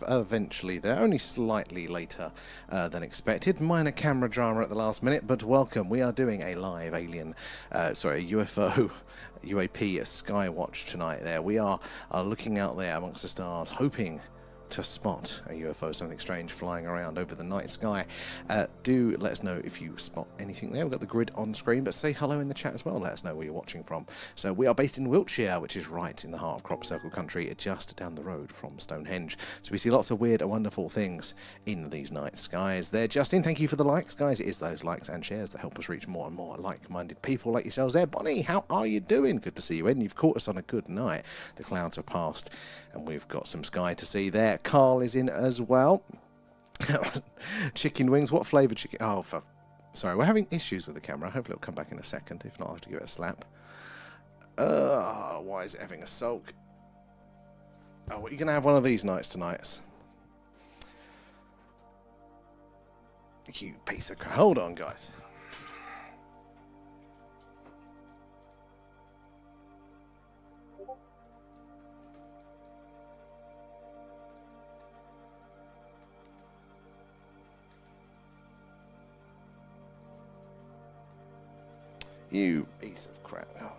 live eventually. They're only slightly later than expected. Minor camera drama at the last minute, but welcome. We are doing a live UFO, UAP, Skywatch tonight there. We are looking out there amongst the stars, hoping to spot a UFO, something strange flying around over the night sky. Do let us know if you spot anything there. We've got the grid on screen, but say hello in the chat as well. Let us know where you're watching from. So we are based in Wiltshire, which is right in the heart of Crop Circle country, just down the road from Stonehenge. So we see lots of weird and wonderful things in these night skies. There, Justin, thank you for the likes, guys. It is those likes and shares that help us reach more and more like-minded people like yourselves there. Bonnie, how are you doing? Good to see you in. You've caught us on a good night. The clouds are past, and we've got some sky to see there. Carl is in as well. Chicken wings. What flavour chicken? Oh, sorry, we're having issues with the camera. Hopefully it'll come back in a second. If not, I'll have to give it a slap. Why is it having a sulk? Oh, well, you're going to have one of these nights tonight. You piece of crap. Hold on, guys. You piece of crap. Oh.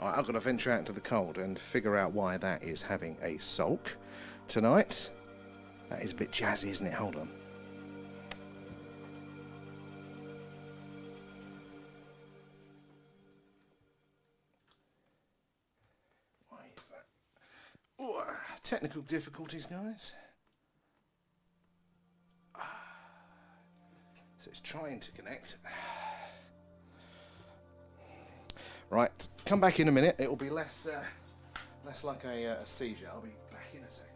Alright, I've got to venture out into the cold and figure out why that is having a sulk tonight. That is a bit jazzy, isn't it? Hold on. Why is that? Oh, technical difficulties, guys. So it's trying to connect. Right, come back in a minute. It will be less like a seizure. I'll be back in a second.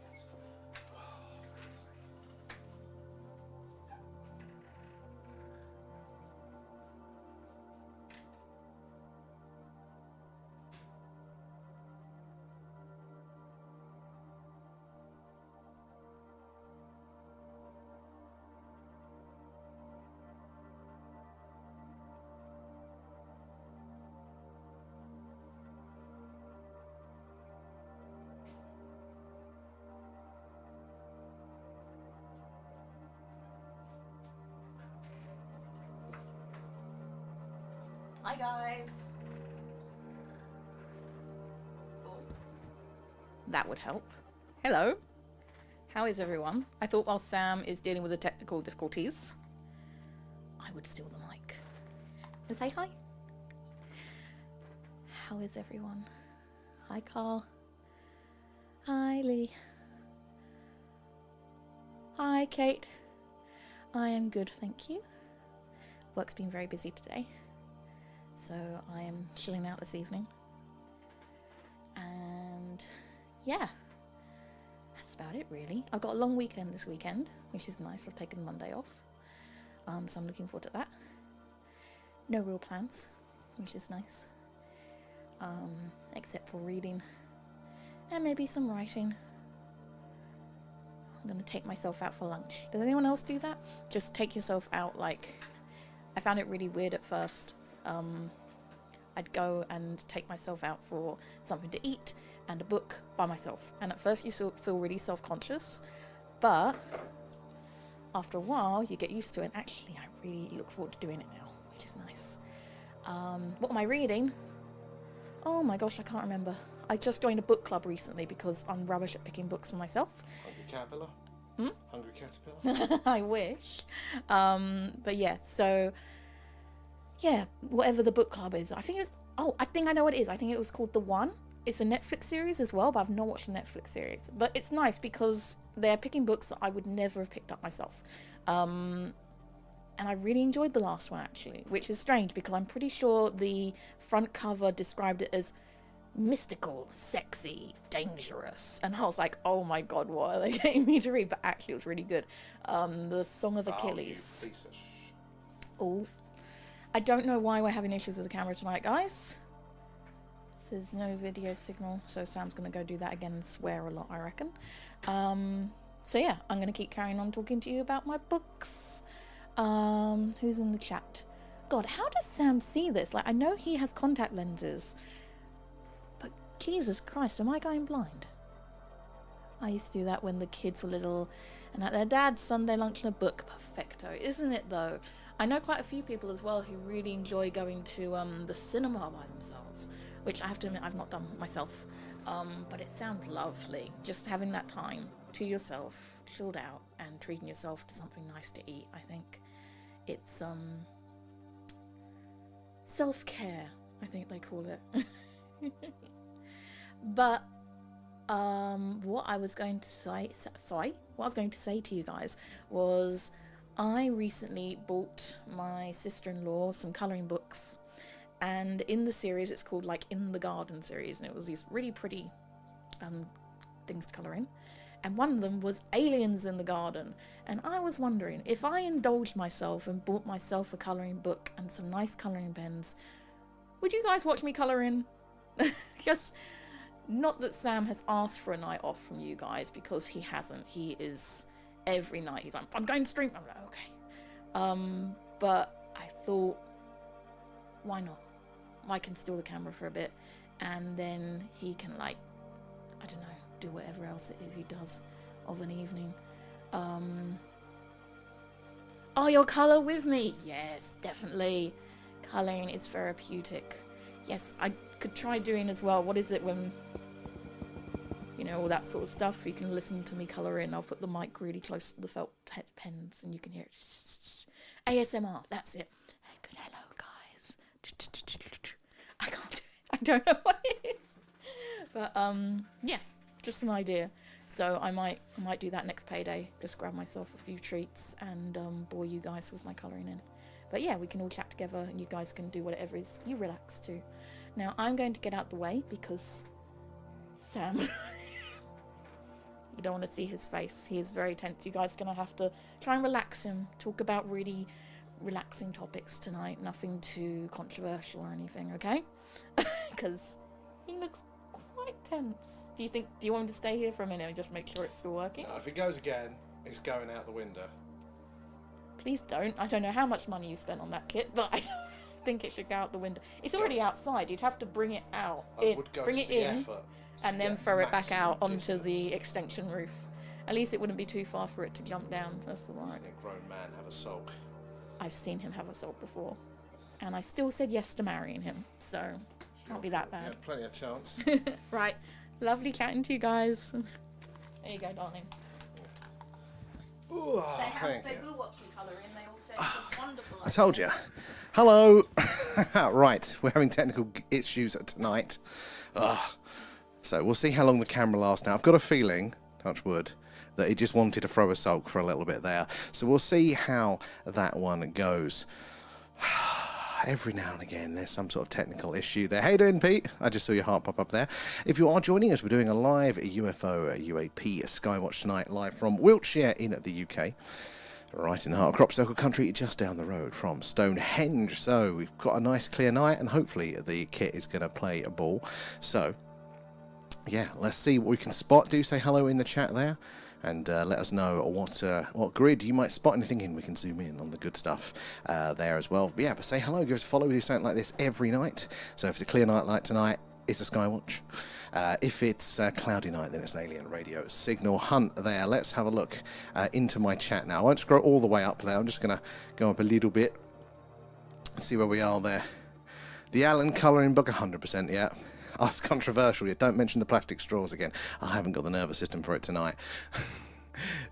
Hi guys. That would help. Hello. How is everyone? I thought while Sam is dealing with the technical difficulties, I would steal the mic and say hi. How is everyone? Hi Carl. Hi Lee. Hi Kate. I am good, thank you. Work's been very busy today. So I am chilling out this evening. And yeah, that's about it really. I've got a long weekend this weekend, which is nice. I've taken Monday off. So I'm looking forward to that. No real plans, which is nice. Except for reading and maybe some writing. I'm going to take myself out for lunch. Does anyone else do that? Just take yourself out, like, I found it really weird at first. I'd go and take myself out for something to eat and a book by myself. And at first you still feel really self-conscious, but after a while you get used to it. And actually, I really look forward to doing it now, which is nice. What am I reading? Oh my gosh, I can't remember. I just joined a book club recently because I'm rubbish at picking books for myself. Hungry Caterpillar? Hmm? Hungry Caterpillar? I wish. But yeah, so yeah, whatever the book club is. I think I know what it is. I think it was called The One. It's a Netflix series as well, but I've not watched the Netflix series. But it's nice because they're picking books that I would never have picked up myself. And I really enjoyed the last one actually, which is strange because I'm pretty sure the front cover described it as mystical, sexy, dangerous. And I was like, oh my god, what are they getting me to read? But actually it was really good. The Song of Achilles. Oh, I don't know why we're having issues with the camera tonight, guys. There's no video signal, so Sam's gonna go do that again and swear a lot, I reckon. So yeah, I'm gonna keep carrying on talking to you about my books. Who's in the chat? God, how does Sam see this? Like, I know he has contact lenses, but Jesus Christ, am I going blind? I used to do that when the kids were little and at their dad's Sunday lunch and a book. Perfecto, isn't it though? I know quite a few people as well who really enjoy going to the cinema by themselves, which I have to admit I've not done myself, but it sounds lovely. Just having that time to yourself, chilled out, and treating yourself to something nice to eat. I think it's self-care, I think they call it. But what I was going to say to you guys was I recently bought my sister-in-law some colouring books, and in the series it's called like In the Garden series, and it was these really pretty things to colour in, and one of them was Aliens in the Garden. And I was wondering, if I indulged myself and bought myself a colouring book and some nice colouring pens, would you guys watch me colour in? Just not that Sam has asked for a night off from you guys, because he hasn't. He is every night he's like, I'm going to stream. I'm like, okay. But I thought, why not? I can steal the camera for a bit, and then he can, like, I don't know, do whatever else it is he does of an evening. Oh, you'll colour with me? Yes, definitely. Colouring is therapeutic. Yes, I could try doing as well. What is it when, you know, all that sort of stuff? You can listen to me colour in. I'll put the mic really close to the felt pens and you can hear it. ASMR, that's it. Good hello, guys. I can't do it. I don't know what it is. But, yeah, just an idea. So I might do that next payday. Just grab myself a few treats and bore you guys with my colouring in. But yeah, we can all chat together and you guys can do whatever is you relax to. Now I'm going to get out the way because Sam, you don't want to see his face. He is very tense. You guys are going to have to try and relax him. Talk about really relaxing topics tonight. Nothing too controversial or anything, okay? Because he looks quite tense. Do you want him to stay here for a minute and just make sure it's still working? No, if it goes again, it's going out the window. Please don't. I don't know how much money you spent on that kit, but I don't think it should go out the window. It's already outside. You'd have to bring it out. Bring it in and then throw it back out onto the extension roof. At least it wouldn't be too far for it to jump down. That's all right. A grown man have a sulk. I've seen him have a sulk before, and I still said yes to marrying him, so can't be that bad. Yeah, plenty of chance. Right. Lovely chatting to you guys. There you go, darling. Ooh, They will watch me colour in. They all say it's a wonderful. I told you. Hello. Right, we're having technical issues tonight. So we'll see how long the camera lasts now. I've got a feeling, touch wood, that it just wanted to throw a sulk for a little bit there. So we'll see how that one goes. Every now and again there's some sort of technical issue there. How you doing, Pete? I just saw your heart pop up there. If you are joining us, we're doing a live UFO, UAP, Skywatch tonight, live from Wiltshire in the UK. Right in the heart of crop circle country, just down the road from Stonehenge. So we've got a nice clear night, and hopefully the kit is going to play a ball. So, yeah, let's see what we can spot. Do say hello in the chat there. And let us know what grid you might spot anything in. We can zoom in on the good stuff there as well. But yeah, but say hello, give us a follow. We do something like this every night. So if it's a clear night like tonight, it's a Skywatch. If it's a cloudy night, then it's an alien radio signal hunt there. Let's have a look into my chat now. I won't scroll all the way up there. I'm just going to go up a little bit. See where we are there. The Alan colouring book, 100%, yeah. That's controversial. Don't mention the plastic straws again. I haven't got the nervous system for it tonight. Do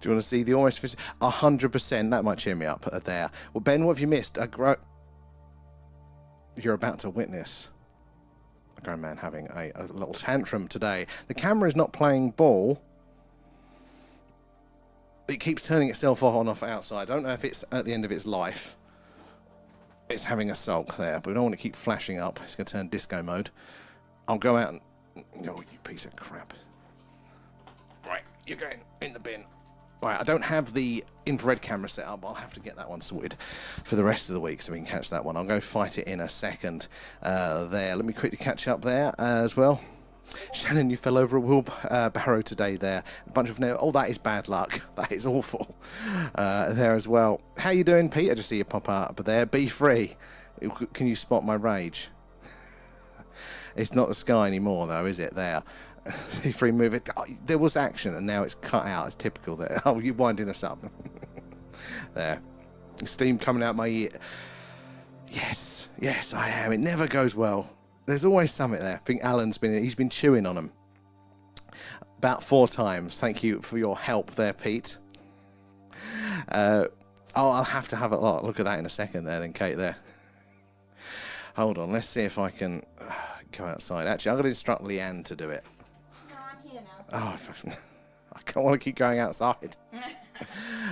you want to see the almost 100%? That might cheer me up there. Well, Ben, what have you missed? You're about to witness a grown man having a little tantrum today. The camera is not playing ball. It keeps turning itself on and off outside. I don't know if it's at the end of its life. It's having a sulk there, but we don't want to keep flashing up. It's going to turn disco mode. I'll go out and... Oh, you piece of crap. Right, you're going in the bin. Right, I don't have the infrared camera set up. I'll have to get that one sorted for the rest of the week so we can catch that one. I'll go fight it in a second there. Let me quickly catch up there as well. Shannon, you fell over a wheelbarrow today there. A bunch of... Oh, that is bad luck. That is awful there as well. How you doing, Pete? I just see you pop up there. Be free. Can you spot my rage? It's not the sky anymore, though, is it? There. See if we move it. Oh, there was action, and now it's cut out. It's typical there. Oh, you're winding us up. There. Steam coming out my ear. Yes, I am. It never goes well. There's always something there. I think Alan's he's been chewing on them. About 4 times. Thank you for your help there, Pete. I'll have to have a look at that in a second there, then, Kate, there. Hold on, let's see if I can go outside. Actually, I'm going to instruct Leanne to do it. No, I'm here now. Oh, I can't want to keep going outside.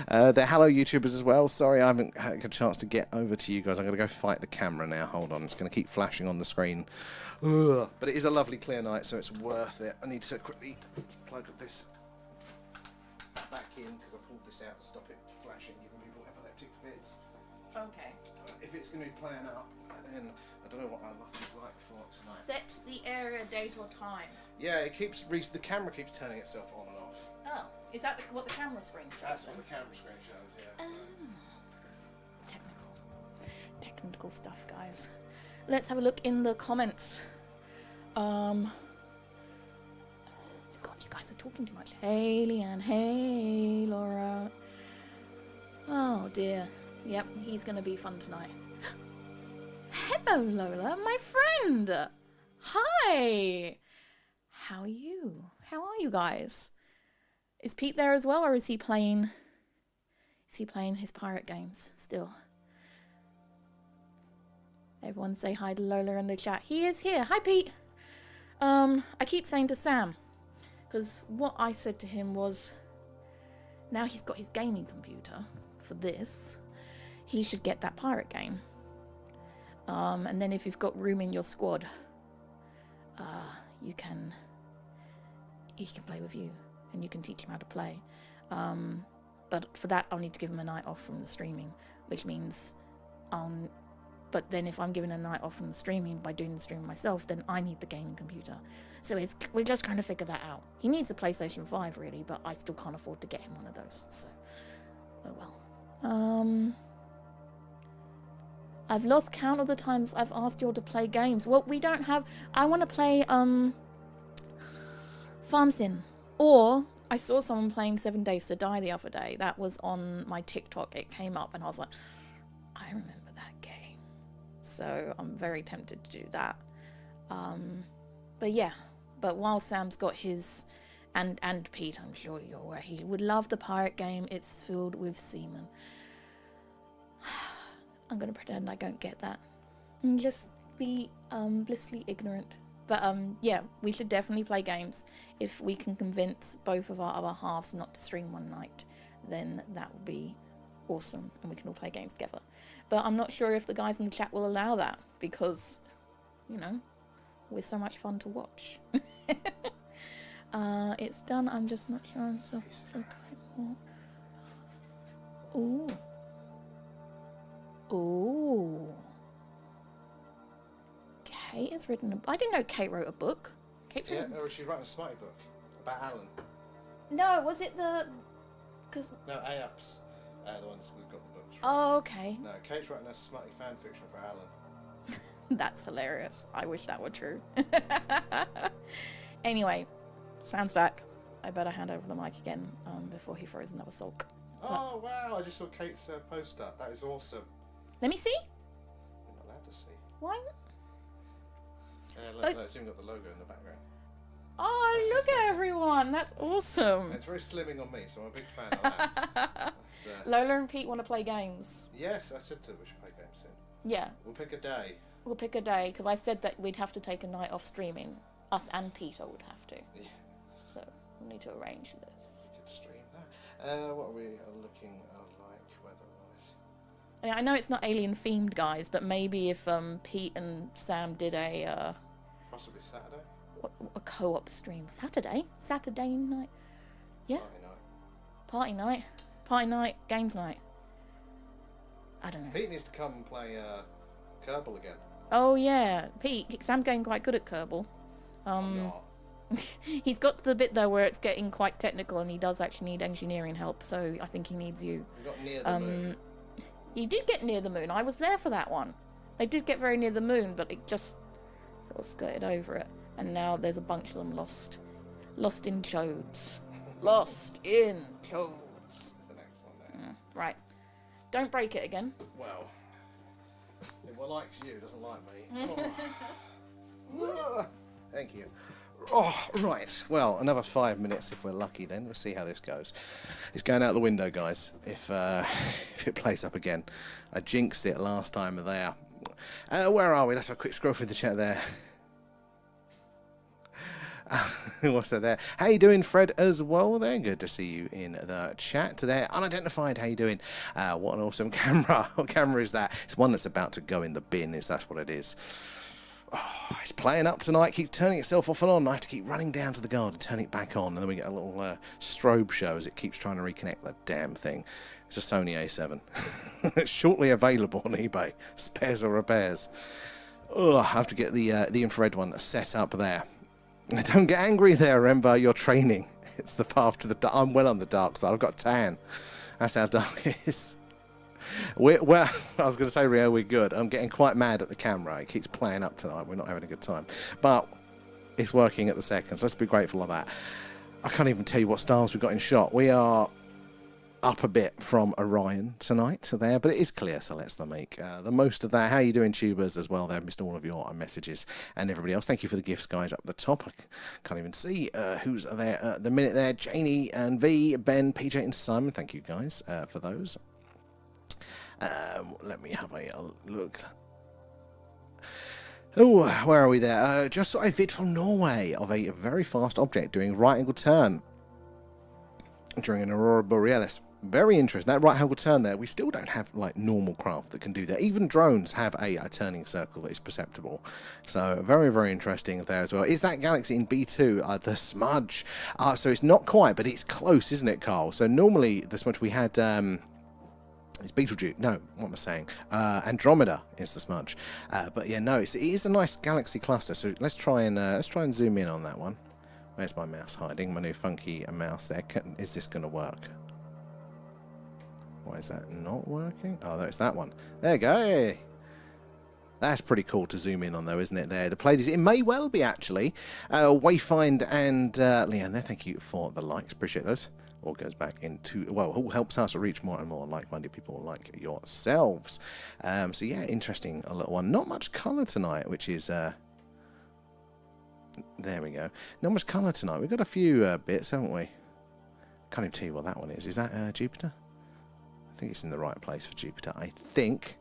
They're hello YouTubers as well. Sorry, I haven't had a chance to get over to you guys. I'm going to go fight the camera now. Hold on, it's going to keep flashing on the screen. Ugh. But it is a lovely clear night, so it's worth it. I need to quickly plug this back in because I pulled this out to stop it flashing, giving people epileptic fits. Okay. If it's going to be playing up, then I don't know what my luck is like for tonight. Set the area, date or time. Yeah, it keeps the camera keeps turning itself on and off. Oh, is that what the camera screen shows? That's what the camera screen shows, yeah. Technical stuff, guys. Let's have a look in the comments. God, you guys are talking too much. Hey, Leanne. Hey, Laura. Oh, dear. Yep, he's going to be fun tonight. Hello, Lola, my friend. Hi. How are you? How are you guys? Is Pete there as well, or is he playing his pirate games still? Everyone say hi to Lola in the chat. He is here. Hi, Pete. I keep saying to Sam, because what I said to him was, now he's got his gaming computer for this, he should get that pirate game. And then if you've got room in your squad, you can play with you, and you can teach him how to play. But for that, I'll need to give him a night off from the streaming, which means but then if I'm given a night off from the streaming by doing the streaming myself, then I need the gaming computer. So we're just trying to figure that out. He needs a PlayStation 5 really, but I still can't afford to get him one of those. So, oh well. I've lost count of the times I've asked you all to play games. Well, we don't have... I want to play Farm Sim. Or I saw someone playing 7 Days to Die the other day. That was on my TikTok. It came up and I was like, I remember that game. So I'm very tempted to do that. But yeah. But while Sam's got his... And Pete, I'm sure you're aware, he would love the pirate game. It's filled with seamen. I'm going to pretend I don't get that. And just be blissfully ignorant. But yeah, we should definitely play games. If we can convince both of our other halves not to stream one night, then that would be awesome. And we can all play games together. But I'm not sure if the guys in the chat will allow that. Because, you know, we're so much fun to watch. It's done. I'm just not sure. I'm so Ooh. Ooh. Kate has written I didn't know Kate wrote a book. Kate's written... or she wrote a smarty book about Alan. No, was it the... Cause... No, A-Ups. The ones we've got the books from. Oh, okay. No, Kate's writing a smarty fan fiction for Alan. That's hilarious. I wish that were true. Anyway, Sam's back. I better hand over the mic again before he throws another sulk. Oh, wow. I just saw Kate's poster. That is awesome. Let me see. You're not allowed to see. Why? Look, it's even got the logo in the background. Oh, look at everyone. That's awesome. It's very slimming on me, so I'm a big fan of that. Lola and Pete want to play games. Yes, I said to them we should play games soon. Yeah. We'll pick a day. We'll pick a day, because I said that we'd have to take a night off streaming. Us and Peter would have to. Yeah. So, we'll need to arrange this. We could stream that. What are we looking like weather-wise? I know it's not alien-themed, guys, but maybe if Pete and Sam did a... Possibly Saturday? A co-op stream. Saturday night. Yeah. Party night. Games night. I don't know. Pete needs to come and play Kerbal again. Oh yeah, Pete. Sam's getting quite good at Kerbal. I'm not. He's got to the bit though where it's getting quite technical, and he does actually need engineering help. So I think he needs you. We got near the moon. You did get near the moon. I was there for that one. They did get very near the moon, but it just sort of skirted over it. And now there's a bunch of them lost Lost in Chodes. Lost in Chodes. That's the next one there. Right. Don't break it again. Well, it likes you, doesn't like me. Oh. Thank you. Oh, right. Well, another 5 minutes if we're lucky then. We'll see how this goes. It's going out the window, guys, if it plays up again. I jinxed it last time there. Where are we? Let's have a quick scroll through the chat there. What's that there? How you doing, Fred, as well there? Good to see you in the chat there. Unidentified, how you doing? What an awesome camera. What camera is that? It's one that's about to go in the bin, that's what it is. Oh, it's playing up tonight, keeps turning itself off and on. I have to keep running down to the garden, turn it back on, and then we get a little strobe show as it keeps trying to reconnect that damn thing. It's a Sony A7. It's shortly available on eBay. Spares or repairs. Oh, I have to get the infrared one set up there. Don't get angry there, remember, you're training. It's the path to the dark. I'm well on the dark side. I've got tan. That's how dark it is. Well, I was going to say, Rio, we're good. I'm getting quite mad at the camera. It keeps playing up tonight. We're not having a good time. But it's working at the second, so let's be grateful of that. I can't even tell you what stars we've got in shot. We are up a bit from Orion tonight, so there, but it is clear, so let's make the most of that. How you doing, tubers, as well there? Missed all of your messages and everybody else. Thank you for the gifts, guys, up the top. I can't even see who's there at the minute there. Janie and V, Ben, PJ and Simon, thank you, guys, for those. Let me have a look. Oh, where are we there? Just saw a vid from Norway of a very fast object doing right-angle turn during an aurora borealis. Very interesting. That right-angle turn there, we still don't have like normal craft that can do that. Even drones have a turning circle that is perceptible. So very, very interesting there as well. Is that galaxy in B2 the smudge? So it's not quite, but it's close, isn't it, Carl? So normally the smudge we had... it's Betelgeuse. No, what am I saying? Andromeda is the smudge. But yeah, no, it is a nice galaxy cluster. So let's try and zoom in on that one. Where's my mouse hiding? My new funky mouse there. Is this going to work? Why is that not working? Oh, there's that one. There you go. Hey. That's pretty cool to zoom in on, though, isn't it? There, the Pleiades. It may well be actually. Wayfind and Leanne there. Thank you for the likes. Appreciate those. All goes back into, well, all helps us reach more and more like-minded people like yourselves. So yeah, interesting, a little one. Not much colour tonight, which is there we go. Not much colour tonight. We've got a few bits, haven't we? Can't even tell you what that one is. Is that Jupiter? I think it's in the right place for Jupiter. I think.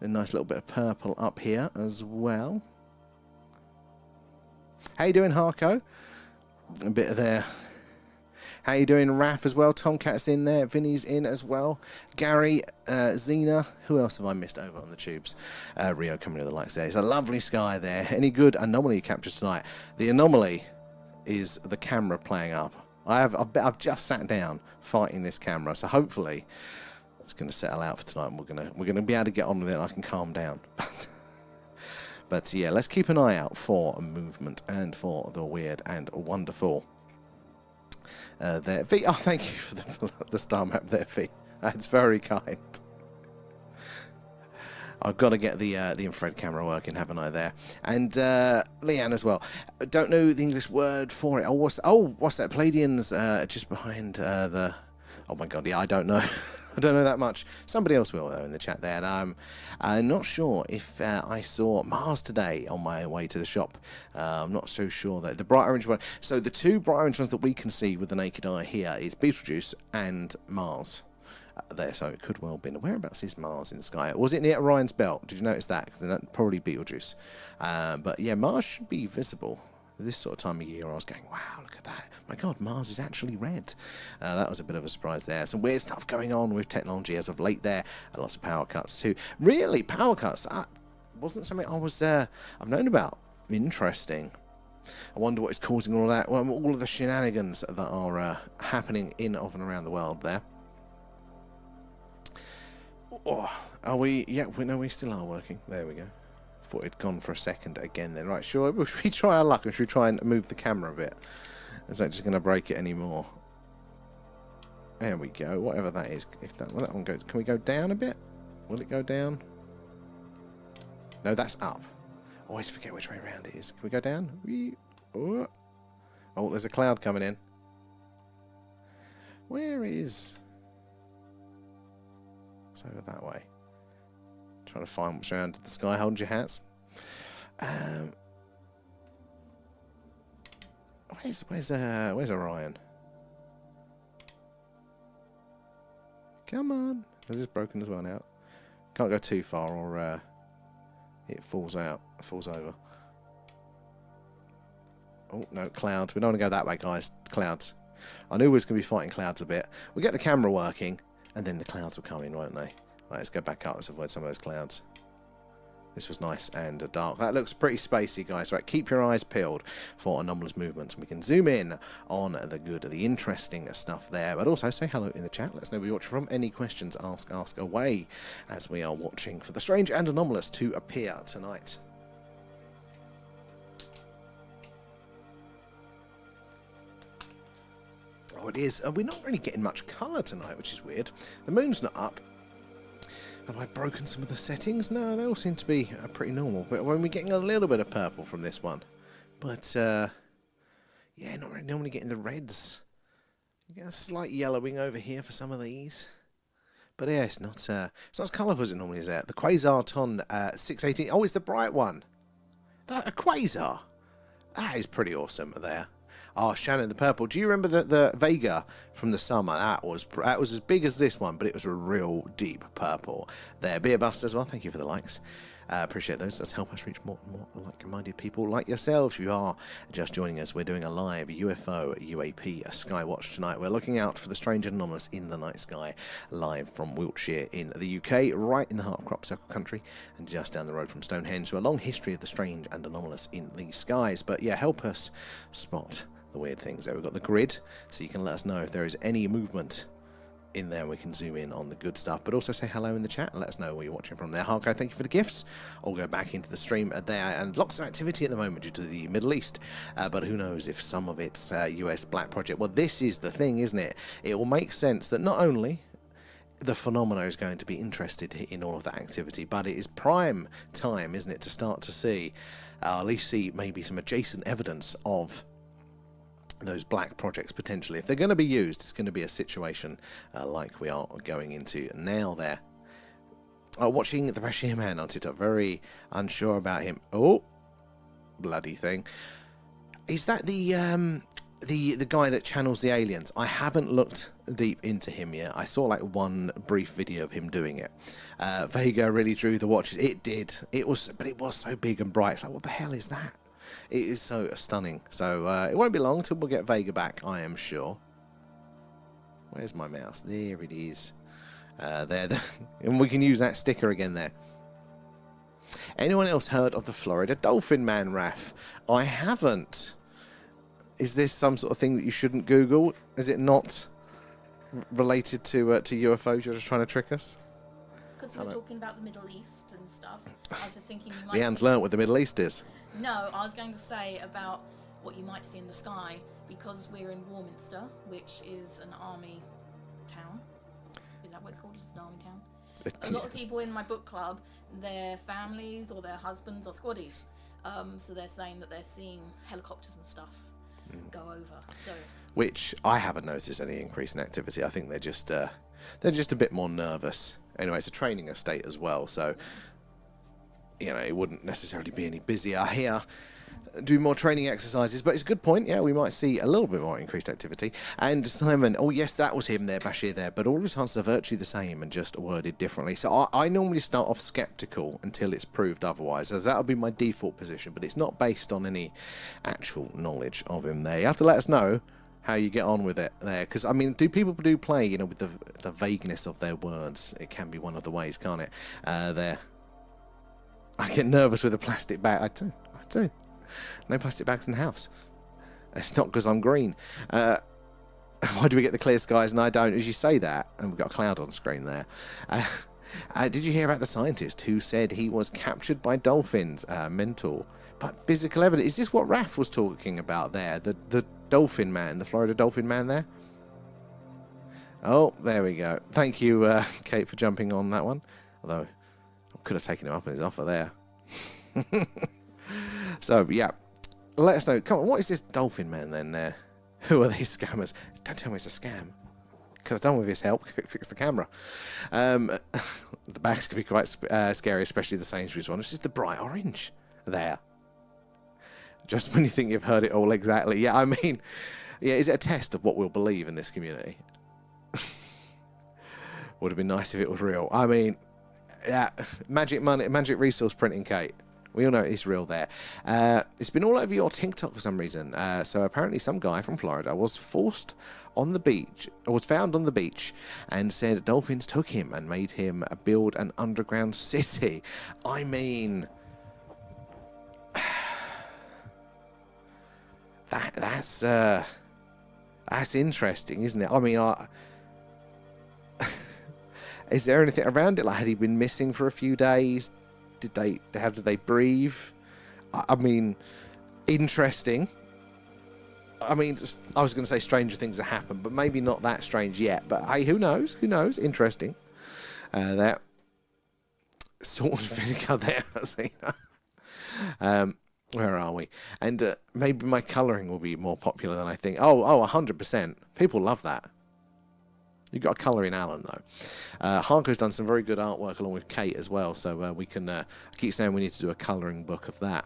A nice little bit of purple up here as well. How you doing, Harko? A bit of there. How you doing, Raph, as well? Tomcat's in there. Vinny's in as well. Gary, Xena. Who else have I missed over on the tubes? Rio coming to the lights there. It's a lovely sky there. Any good anomaly captures tonight? The anomaly is the camera playing up. I've just sat down fighting this camera, so hopefully it's going to settle out for tonight, and we're gonna be able to get on with it, and I can calm down. But yeah, let's keep an eye out for movement and for the weird and wonderful. There, V. Oh, thank you for the star map there, V. That's very kind. I've got to get the infrared camera working, haven't I? There, and Leanne as well. Don't know the English word for it. What's that? Pleiadians just behind the. Oh my God, yeah, I don't know. I don't know that much. Somebody else will, though, in the chat there. And I'm not sure if I saw Mars today on my way to the shop. I'm not so sure that the bright orange one. So the two bright orange ones that we can see with the naked eye here is Betelgeuse and Mars. There, so it could well be. Whereabouts is Mars in the sky? Was it near Orion's belt? Did you notice that? Because then probably Betelgeuse. But yeah, Mars should be visible. This sort of time of year, I was going, wow, look at that. My God, Mars is actually red. That was a bit of a surprise there. Some weird stuff going on with technology as of late there. And lots of power cuts too. Really, power cuts? That wasn't something I've known about. Interesting. I wonder what is causing all of that. Well, all of the shenanigans that are happening in, of, and around the world there. Oh, are we? Yeah, we still are working. There we go. Thought it'd gone for a second again then. Right, should we try our luck, and should we try and move the camera a bit? Is that just going to break it anymore? There we go. Whatever that is. If that one goes, can we go down a bit? Will it go down? No, that's up. Always forget which way around it is. Can we go down? Oh Oh, there's a cloud coming in. Where is... It's over that way. Trying to find what's around the sky. Hold your hats. Where's Orion? Come on. Is this broken as well now? Can't go too far or it falls out. Falls over. Oh, no, clouds. We don't want to go that way, guys. Clouds. I knew we was going to be fighting clouds a bit. We'll get the camera working, and then the clouds will come in, won't they? Right, let's go back up. Let's avoid some of those clouds. This was nice and dark. That looks pretty spacey, guys. Right, keep your eyes peeled for anomalous movements. We can zoom in on the good, the interesting stuff there. But also say hello in the chat. Let us know where you're watching from. Any questions, ask away, as we are watching for the strange and anomalous to appear tonight. Oh, it is. We're not really getting much colour tonight, which is weird. The moon's not up. Have I broken some of the settings? No, they all seem to be pretty normal. But when we're getting a little bit of purple from this one. But, yeah, not really normally getting the reds. You get a slight yellowing over here for some of these. But, yeah, it's not as colourful as it normally is there. The Quasarton 618. Oh, it's the bright one. That a quasar. That is pretty awesome there. Oh, Shannon, the purple. Do you remember the Vega from the summer? That was as big as this one, but it was a real deep purple. There, Beer Buster as well. Thank you for the likes. Appreciate those. Let's help us reach more and more like-minded people like yourselves. If you are just joining us, we're doing a live UFO, UAP, a Skywatch tonight. We're looking out for the strange and anomalous in the night sky, live from Wiltshire in the UK, right in the heart of Crop Circle country, and just down the road from Stonehenge. So a long history of the strange and anomalous in the skies. But yeah, help us spot the weird things there. We've got the grid, so you can let us know if there is any movement in there. We can zoom in on the good stuff, but also say hello in the chat and let us know where you're watching from there. Harko, thank you for the gifts. I'll go back into the stream there, and lots of activity at the moment due to the Middle East, but who knows if some of it's US Black Project. Well, this is the thing, isn't it? It will make sense that not only the phenomena is going to be interested in all of that activity, but it is prime time, isn't it, to start to see, at least see maybe some adjacent evidence of those black projects potentially. If they're going to be used, it's going to be a situation like we are going into now there. Watching the Bashir man on TikTok, very unsure about him. Oh, bloody thing. Is that the guy that channels the aliens? I haven't looked deep into him yet. I saw like one brief video of him doing it. Vega really drew the watches. It did. But it was so big and bright. It's like, what the hell is that? It is so stunning. So it won't be long until we'll get Vega back, I am sure. Where's my mouse? There it is. There. And we can use that sticker again there. Anyone else heard of the Florida Dolphin Man, Raf? I haven't. Is this some sort of thing that you shouldn't Google? Is it not related to UFOs? You're just trying to trick us? Because you were talking about the Middle East and stuff. I was just thinking you might... Leanne's learnt what the Middle East is. No, I was going to say about what you might see in the sky, because we're in Warminster, which is an army town. Is that what it's called? It's an army town. A lot of people in my book club, their families or their husbands are squaddies. So they're saying that they're seeing helicopters and stuff go over. So, which I haven't noticed any increase in activity. I think they're just a bit more nervous. Anyway, it's a training estate as well, so you know, it wouldn't necessarily be any busier here. Do more training exercises, but it's a good point. Yeah, we might see a little bit more increased activity. And Simon, oh yes, that was him there, Bashir there, but all of his answers are virtually the same and just worded differently. So I normally start off skeptical until it's proved otherwise, as that would be my default position, but it's not based on any actual knowledge of him there. You have to let us know how you get on with it there, because I mean, people do play, you know, with the vagueness of their words. It can be one of the ways, can't it? There. I get nervous with a plastic bag. I do. No plastic bags in the house. It's not because I'm green. Why do we get the clear skies and I don't? As you say that, and we've got a cloud on screen there. Did you hear about the scientist who said he was captured by dolphins? Mental. But physical evidence. Is this what Raf was talking about there? The dolphin man, the Florida dolphin man there? Oh, there we go. Thank you, Kate, for jumping on that one. Although, I could have taken him up on his offer there. So, yeah. let us know. Come on, what is this dolphin man then? Who are these scammers? Don't tell me it's a scam. Could have done with his help. Fix the camera. The bags could be quite scary, especially the Sainsbury's one. It's just the bright orange there. Just when you think you've heard it all exactly. Yeah, I mean, yeah, is it a test of what we'll believe in this community? Would have been nice if it was real. I mean, yeah, magic money, magic resource printing, Kate. We all know it's real there. It's been all over your TikTok for some reason. So apparently some guy from Florida was found on the beach and said dolphins took him and made him build an underground city. I mean, that's interesting, isn't it? I mean, is there anything around it? Like, had he been missing for a few days? How did they breathe? I mean, interesting. I mean, I was going to say stranger things have happened, but maybe not that strange yet. But hey, who knows? Who knows? Interesting. That salt and vinegar there. Where are we? And maybe my colouring will be more popular than I think. Oh, 100%. People love that. You've got a colour in Alan, though. Harko's done some very good artwork along with Kate as well, so we can... I keep saying we need to do a colouring book of that.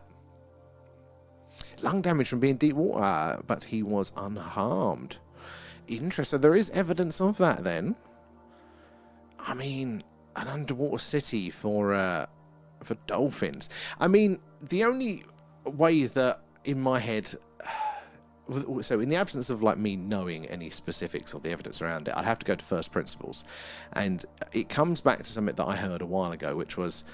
Lung damage from being deep water, but he was unharmed. Interesting. So there is evidence of that, then. I mean, an underwater city for dolphins. I mean, the only way that, in my head... So in the absence of like me knowing any specifics or the evidence around it, I'd have to go to first principles. And it comes back to something that I heard a while ago, which was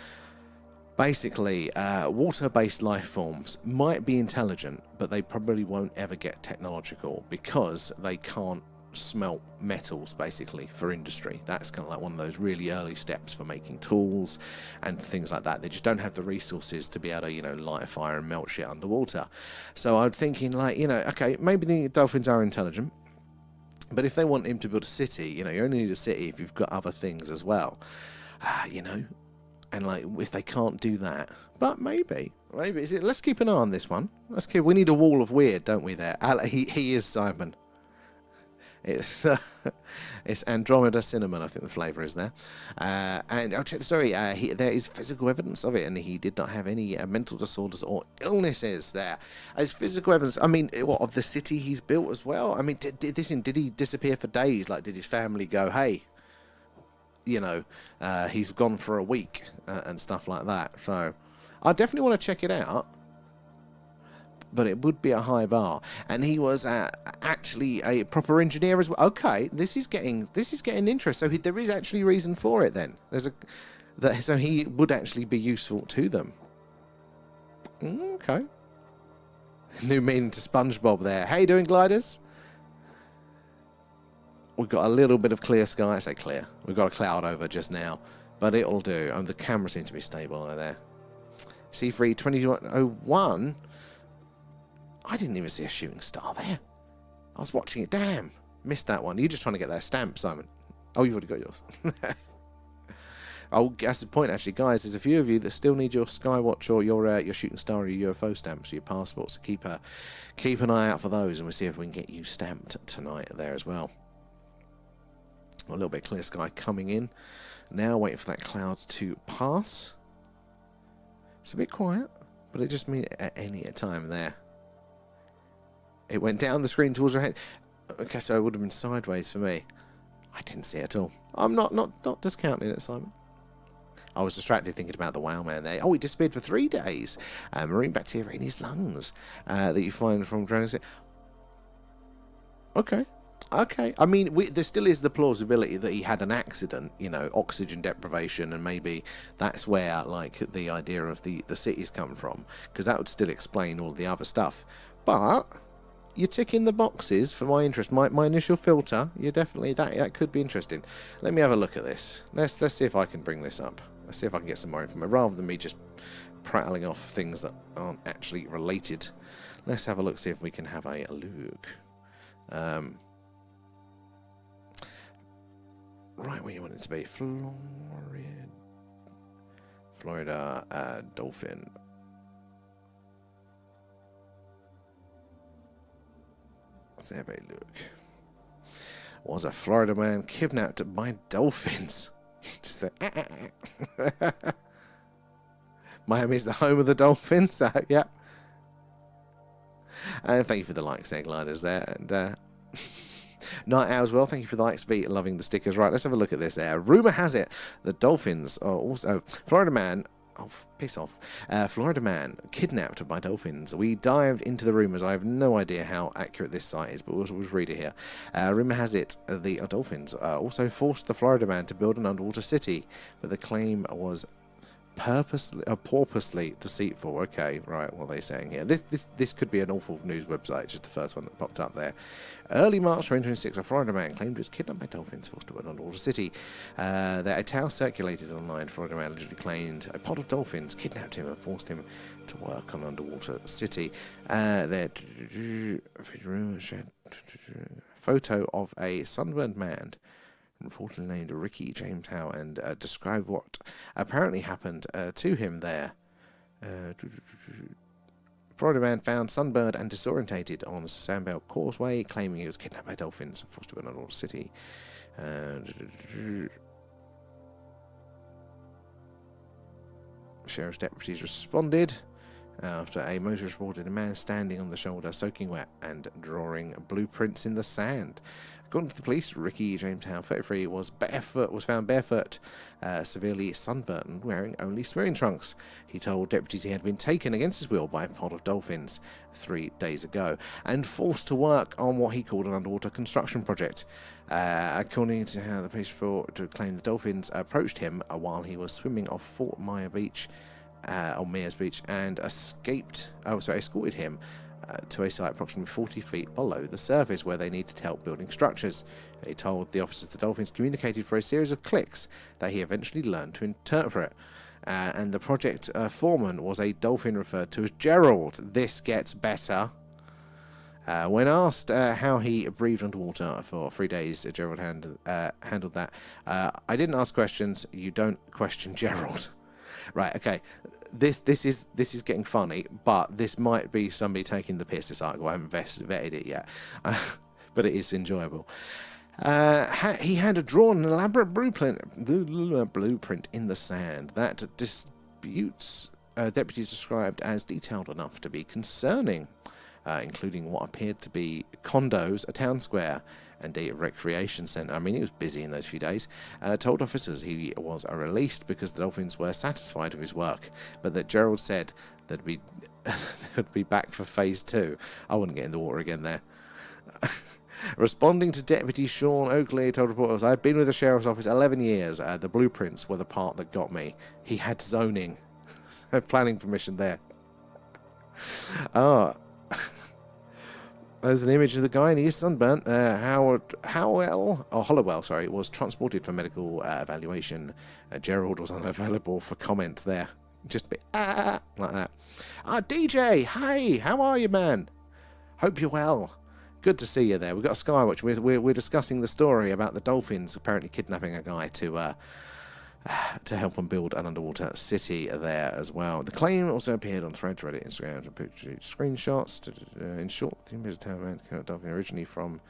basically water-based life forms might be intelligent, but they probably won't ever get technological because they can't smelt metals basically for industry. That's kind of like one of those really early steps for making tools and things like that. They just don't have the resources to be able to, you know, light a fire and melt shit underwater. So I'm thinking, like, you know, okay, maybe the dolphins are intelligent, but if they want him to build a city, you know, you only need a city if you've got other things as well, you know. And like, if they can't do that, but maybe is it? Let's keep an eye on this one. We need a wall of weird, don't we? There, he is Simon. It's Andromeda cinnamon, I think the flavour is there. And I'll check the story. There is physical evidence of it, and he did not have any mental disorders or illnesses there. As physical evidence, I mean, what, of the city he's built as well? I mean, did he disappear for days? Like, did his family go, hey, you know, he's gone for a week and stuff like that? So I definitely want to check it out. But it would be a high bar, and he was actually a proper engineer as well. Okay, this is getting interest. So there is actually reason for it. Then so he would actually be useful to them. Okay. New meaning to SpongeBob there. How you doing, gliders? We've got a little bit of clear sky. I say clear. We've got a cloud over just now, but it'll do. The camera seems to be stable over there. C3 2001. I didn't even see a shooting star there. I was watching it. Damn. Missed that one. You're just trying to get that stamp, Simon. Oh, you've already got yours. Oh, that's the point, actually. Guys, there's a few of you that still need your Skywatch or your shooting star or your UFO stamps or your passports. So keep an eye out for those, and we'll see if we can get you stamped tonight there as well. A little bit clear sky coming in. Now waiting for that cloud to pass. It's a bit quiet, but it just means at any time there. It went down the screen towards her head. Okay, so it would have been sideways for me. I didn't see it at all. I'm not discounting it, Simon. I was distracted thinking about the wow man there. Oh, he disappeared for 3 days. Marine bacteria in his lungs that you find from drowning. Okay. I mean, there still is the plausibility that he had an accident, you know, oxygen deprivation, and maybe that's where, like, the idea of the cities come from, because that would still explain all the other stuff. But you're ticking the boxes for my interest. My initial filter, you're definitely, that could be interesting. Let me have a look at this. Let's see if I can bring this up. Let's see if I can get some more information, rather than me just prattling off things that aren't actually related. Let's have a look, see if we can have a look. Right where you want it to be. Florida dolphin. Let's have a look. Was a Florida man kidnapped by dolphins? Just Miami's the home of the dolphins. Yeah. Thank you for the likes there, gliders there. And Night Owl as well. Thank you for the likes. Be loving the stickers. Right, let's have a look at this there. Rumour has it the dolphins are also Florida man. Oh, piss off. Florida man kidnapped by dolphins. We dived into the rumours. I have no idea how accurate this site is, but we'll read it here. Rumour has it the dolphins also forced the Florida man to build an underwater city, but the claim was purposely deceitful. Okay, right, what are they saying here? This could be an awful news website, just the first one that popped up there. Early March 2026, a Florida man claimed he was kidnapped by dolphins, forced to an underwater city. That a tale circulated online. Florida man allegedly claimed a pod of dolphins kidnapped him and forced him to work on an underwater city. Photo of a sunburned man, reportedly named Ricky James Howe, and described what apparently happened to him there. Florida man found sunburned and disorientated on Sandbelt Causeway, claiming he was kidnapped by dolphins and forced to an underwater city. Sheriff's deputies responded after a motorist reported a man standing on the shoulder, soaking wet and drawing blueprints in the sand. According to the police, Ricky James Howe, 33, was found barefoot, severely sunburned, wearing only swimming trunks. He told deputies he had been taken against his will by a pod of dolphins 3 days ago and forced to work on what he called an underwater construction project. According to how the police report claimed, the dolphins approached him while he was swimming off Fort Myers Beach, on Mears Beach, and escorted him to a site approximately 40 feet below the surface where they needed help building structures. He told the officers the dolphins communicated for a series of clicks that he eventually learned to interpret. And the project foreman was a dolphin referred to as Gerald. This gets better. When asked how he breathed underwater for 3 days, Gerald handled that. I didn't ask questions. You don't question Gerald. Right, okay. This is getting funny, but this might be somebody taking the piss this article. I haven't vetted it yet, but it is enjoyable. He had drawn an elaborate blueprint in the sand that disputes deputies described as detailed enough to be concerning, including what appeared to be condos, a town square, and a recreation centre. I mean, he was busy in those few days. Told officers he was released because the dolphins were satisfied with his work, but that Gerald said they'd be back for phase 2. I wouldn't get in the water again there. Responding to Deputy Sean Oakley, told reporters, I've been with the Sheriff's Office 11 years. The blueprints were the part that got me. He had zoning. Planning permission there. There's an image of the guy, and he is sunburnt. Hollowell, was transported for medical evaluation. Gerald was unavailable for comment there. Just a bit, like that. DJ, hey, how are you, man? Hope you're well. Good to see you there. We've got a Skywatch. We're discussing the story about the dolphins apparently kidnapping a guy to help them build an underwater city there as well. The claim also appeared on Threads, Reddit, Instagram, and screenshots. In short, the image of town man came out dolphin originally from.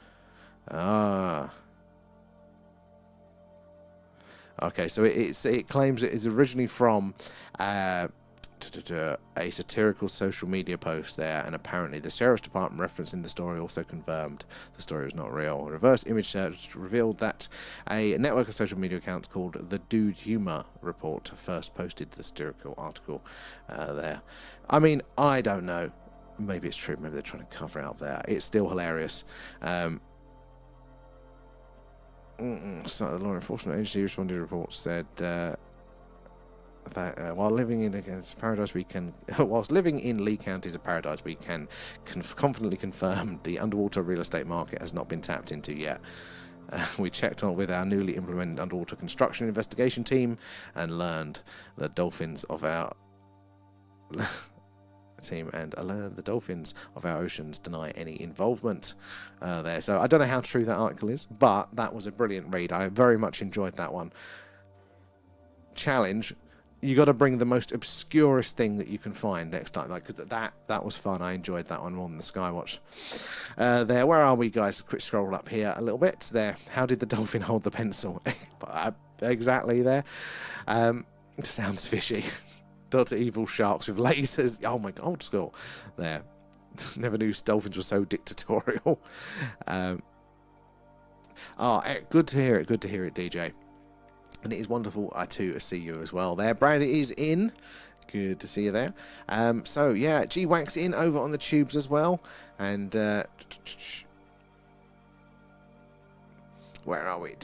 Okay, so it claims it is originally from a satirical social media post there, and apparently the Sheriff's Department reference in the story also confirmed the story was not real. A reverse image search revealed that a network of social media accounts called the Dude Humor Report first posted the satirical article there. I mean, I don't know. Maybe it's true. Maybe they're trying to cover it up there. It's still hilarious. So the law enforcement agency responded to reports said that whilst living in Lee County is a paradise, we can confidently confirm the underwater real estate market has not been tapped into yet. We checked on with our newly implemented underwater construction investigation team and learned the dolphins of our oceans deny any involvement there. So I don't know how true that article is, but that was a brilliant read. I very much enjoyed that one. Challenge: You got to bring the most obscurest thing that you can find next time, like, because that was fun. I enjoyed that one more than the Skywatch. There, where are we, guys? Quick scroll up here a little bit. There, how did the dolphin hold the pencil? Exactly there. Sounds fishy. Dr. Evil sharks with lasers. Oh my god, old school. There. Never knew dolphins were so dictatorial. Good to hear it. Good to hear it, DJ. And it is wonderful to see you as well there. Brad is in. Good to see you there. So, yeah, G-Wax in over on the tubes as well. And, where are we?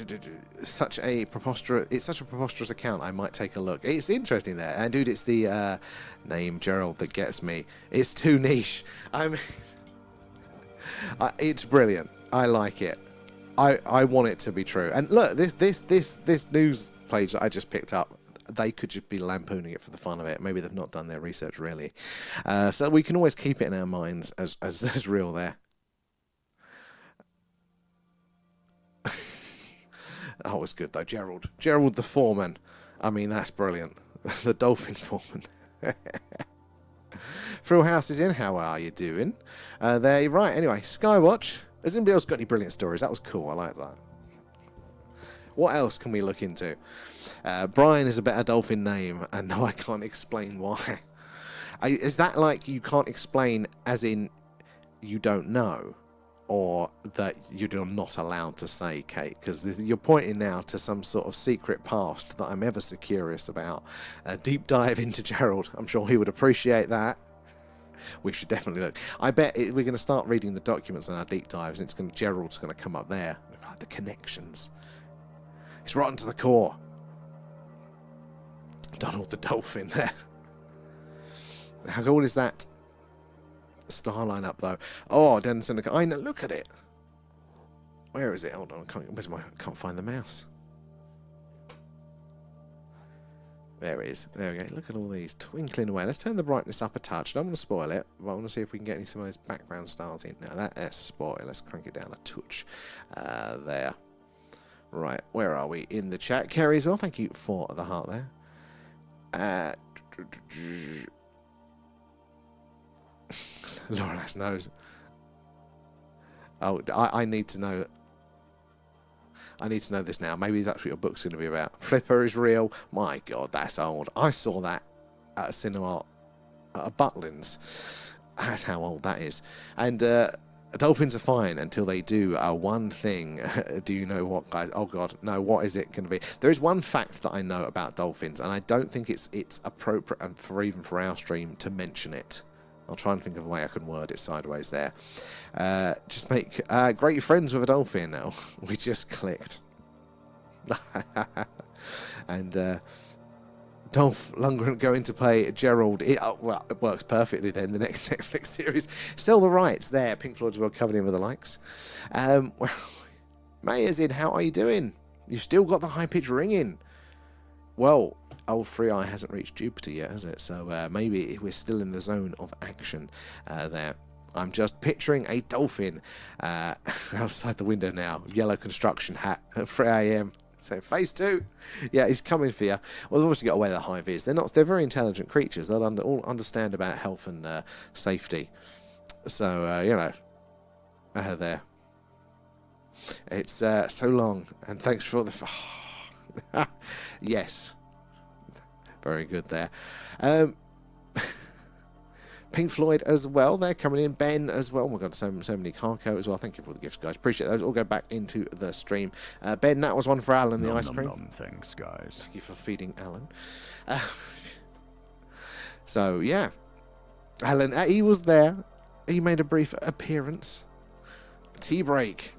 It's such a preposterous account. I might take a look. It's interesting there. And, dude, it's the name Gerald that gets me. It's too niche. It's brilliant. I like it. I want it to be true. And look, this news page that I just picked up, they could just be lampooning it for the fun of it. Maybe they've not done their research really. So we can always keep it in our minds as real there. Oh, it's good though, Gerald the foreman. I mean, that's brilliant. The dolphin foreman. Frill House is in. How are you doing? There, right. Anyway, Skywatch. Has anybody else got any brilliant stories? That was cool. I like that. What else can we look into? Brian is a better dolphin name, and no, I can't explain why. Is that like you can't explain as in you don't know, or that you're not allowed to say, Kate? Because you're pointing now to some sort of secret past that I'm ever so curious about. A deep dive into Gerald. I'm sure he would appreciate that. We should definitely look. I bet we're going to start reading the documents on our deep dives, and Gerald's going to come up there. The connections. It's rotten to the core. Donald the dolphin there. How cool is that star line up though? Oh, Denison. I know. Look at it. Where is it? Hold on. I can't find the mouse. There it is. There we go. Look at all these twinkling away. Let's turn the brightness up a touch. I don't want to spoil it, but I want to see if we can get some of those background stars in. Now that's spoiled. Let's crank it down a touch. There. Right. Where are we? In the chat. Kerry as well. Thank you for the heart there. Laura's knows. Oh, I need to know. I need to know this now. Maybe that's what your book's going to be about. Flipper is real. My God, that's old. I saw that at a cinema at Butlins. That's how old that is. And dolphins are fine until they do one thing. Do you know what, guys? Oh, God. No, what is it going to be? There is one fact that I know about dolphins, and I don't think it's appropriate even for our stream to mention it. I'll try and think of a way I can word it sideways there. Just make great friends with a dolphin now. We just clicked. And Dolph Lundgren going to play Gerald. Well, it works perfectly then. The next Netflix series. Still the rights there. Pink Floyd as well covered in with the likes. Mayer's in. How are you doing? You've still got the high-pitched ringing. Well, old Free Eye hasn't reached Jupiter yet, has it? So maybe we're still in the zone of action there. I'm just picturing a dolphin outside the window now. Yellow construction hat at 3 a.m. So phase 2. Yeah, he's coming for you. Well, they've obviously got away the hive is. They're very intelligent creatures. They'll all understand about health and safety. So, you know, there. It's so long. And thanks for the... Yes. Very good there. Pink Floyd as well. They're coming in. Ben as well. Oh my God, so many Carco as well. Thank you for all the gifts, guys. Appreciate those. All go back into the stream. Ben, that was one for Alan, the ice cream. Thanks, guys. Thank you for feeding Alan. So, yeah. Alan, he was there. He made a brief appearance. Tea break.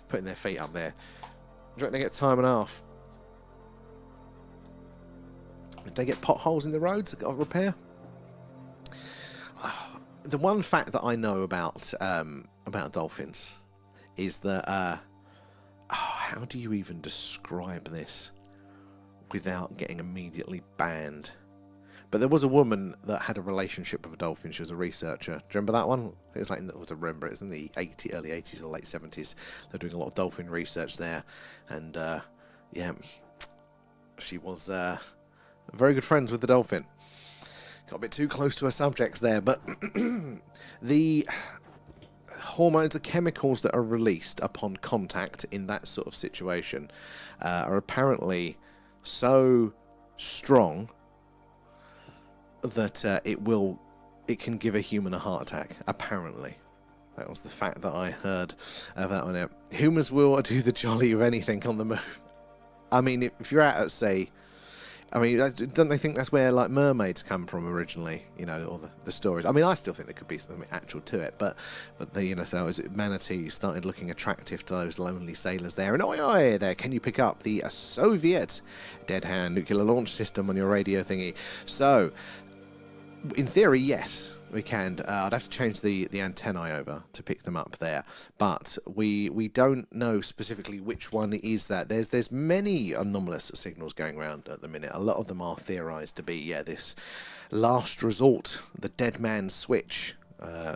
Putting their feet up there. Do you reckon they get time and a half? Did they get potholes in the roads that got to repair? The one fact that I know about dolphins is that how do you even describe this without getting immediately banned? But there was a woman that had a relationship with a dolphin. She was a researcher. Do you remember that one? It was like it was in the early 80s or late 70s. They're doing a lot of dolphin research there, and yeah, She was very good friends with the dolphin. Got a bit too close to her subjects there, but the hormones, the chemicals that are released upon contact in that sort of situation are apparently so strong that it can give a human a heart attack. Apparently, that was the fact that I heard about on it. Humans will do the jolly of anything on the move. I mean, if you're out at sea, I mean, don't they think that's where like mermaids come from originally? You know, or the stories. I mean, I still think there could be something actual to it, but so as manatee started looking attractive to those lonely sailors there. And oi there, can you pick up the Soviet dead hand nuclear launch system on your radio thingy? So, in theory, yes, we can. I'd have to change the antennae over to pick them up there, but we don't know specifically which one is that. There's many anomalous signals going around at the minute. A lot of them are theorized to be this last resort, the dead man's switch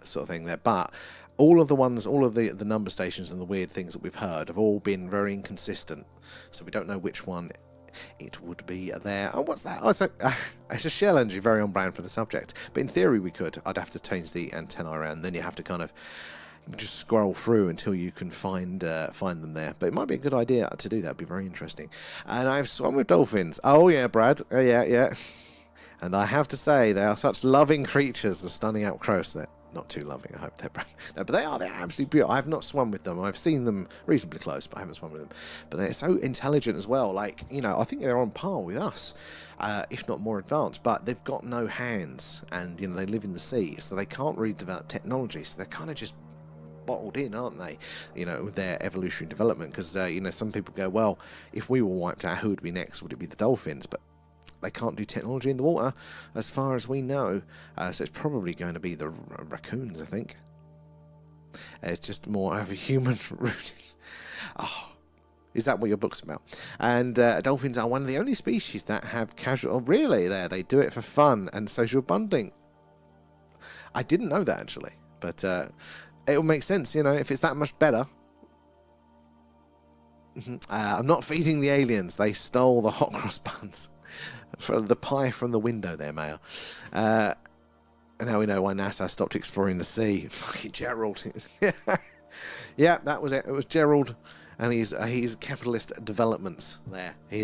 sort of thing there. But all of the number stations and the weird things that we've heard have all been very inconsistent, so we don't know which one it would be there. Oh, what's that? Oh, it's a shell engine, very on brand for the subject. But in theory, we could. I'd have to change the antenna around. Then you have to kind of just scroll through until you can find them there. But it might be a good idea to do that. It'd be very interesting. And I've swum with dolphins. Oh yeah, Brad. Oh yeah. And I have to say, they are such loving creatures. The stunning up close there. Not too loving, I hope they're brand. No, but they're absolutely beautiful. I've not swum with them. I've seen them reasonably close, but I haven't swum with them. But they're so intelligent as well. Like, I think they're on par with us, if not more advanced. But they've got no hands, and they live in the sea, so they can't really develop technology. So they're kind of just bottled in, aren't they? With their evolutionary development. Because some people go, well, if we were wiped out, who would be next? Would it be the dolphins? But they can't do technology in the water, as far as we know. So it's probably going to be the raccoons, I think. It's just more of a human route. Oh, is that what your book's about? And dolphins are one of the only species that have casual... Oh, really? They do it for fun and social bonding. I didn't know that, actually. But it will make sense, if it's that much better. I'm not feeding the aliens. They stole the hot cross buns. For the pie from the window there, Mayor. And now we know why NASA stopped exploring the sea. Fucking Gerald. Yeah, that was it. It was Gerald and his capitalist developments there. Do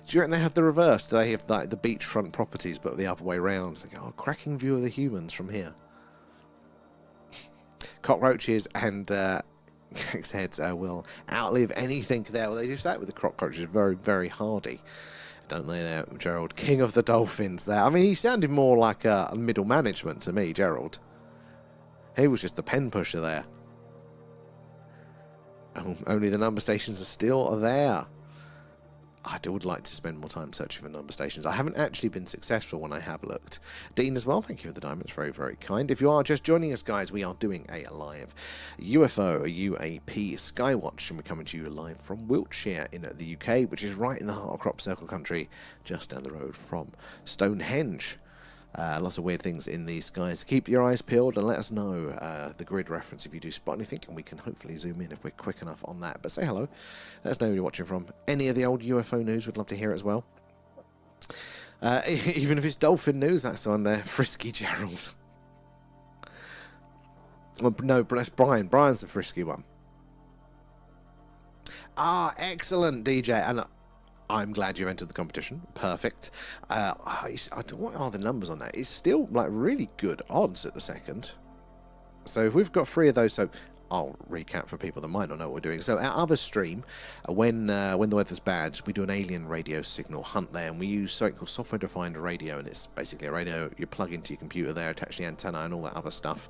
you reckon they have the reverse? Do they have like the beachfront properties but the other way round? They go, cracking view of the humans from here. Cockroaches and heads will outlive anything there. Well, they do that with the cockroaches. Very, very hardy. Don't they now, Gerald? King of the dolphins there. I mean, he sounded more like a middle management to me, Gerald. He was just the pen pusher there. Oh, only the number stations are still there. I would like to spend more time searching for number stations. I haven't actually been successful when I have looked. Dean as well, thank you for the diamonds. Very, very kind. If you are just joining us, guys, we are doing a live UFO, UAP Skywatch, and we're coming to you live from Wiltshire in the UK, which is right in the heart of crop circle country, just down the road from Stonehenge. Lots of weird things in these skies. Keep your eyes peeled and let us know the grid reference if you do spot anything, and we can hopefully zoom in if we're quick enough on that. But say hello. Let us know where you're watching from. Any of the old UFO news, we'd love to hear it as well. Even if it's dolphin news, that's on there. Frisky Gerald. Well, no, that's Brian. Brian's the frisky one. Ah, excellent, DJ. And I'm glad you've entered the competition. Perfect. What are the numbers on that? It's still like really good odds at the second. So we've got 3 of those. So I'll recap for people that might not know what we're doing. So our other stream, when the weather's bad, we do an alien radio signal hunt there, and we use something called software-defined radio, and it's basically a radio you plug into your computer there, attach the antenna and all that other stuff.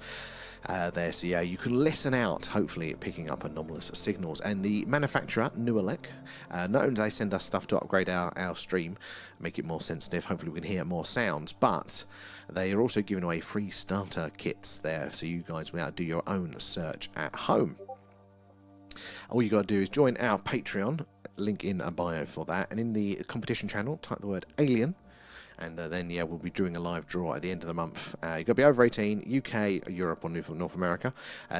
There, so yeah, you can listen out, hopefully, at picking up anomalous signals. And the manufacturer, Nuelec, not only do they send us stuff to upgrade our stream, make it more sensitive, hopefully we can hear more sounds, but they are also giving away free starter kits there, so you guys will be able to do your own search at home. All you got to do is join our Patreon, link in a bio for that, and in the competition channel, type the word alien, And then, yeah, we'll be doing a live draw at the end of the month. You've got to be over 18, UK, Europe, or North America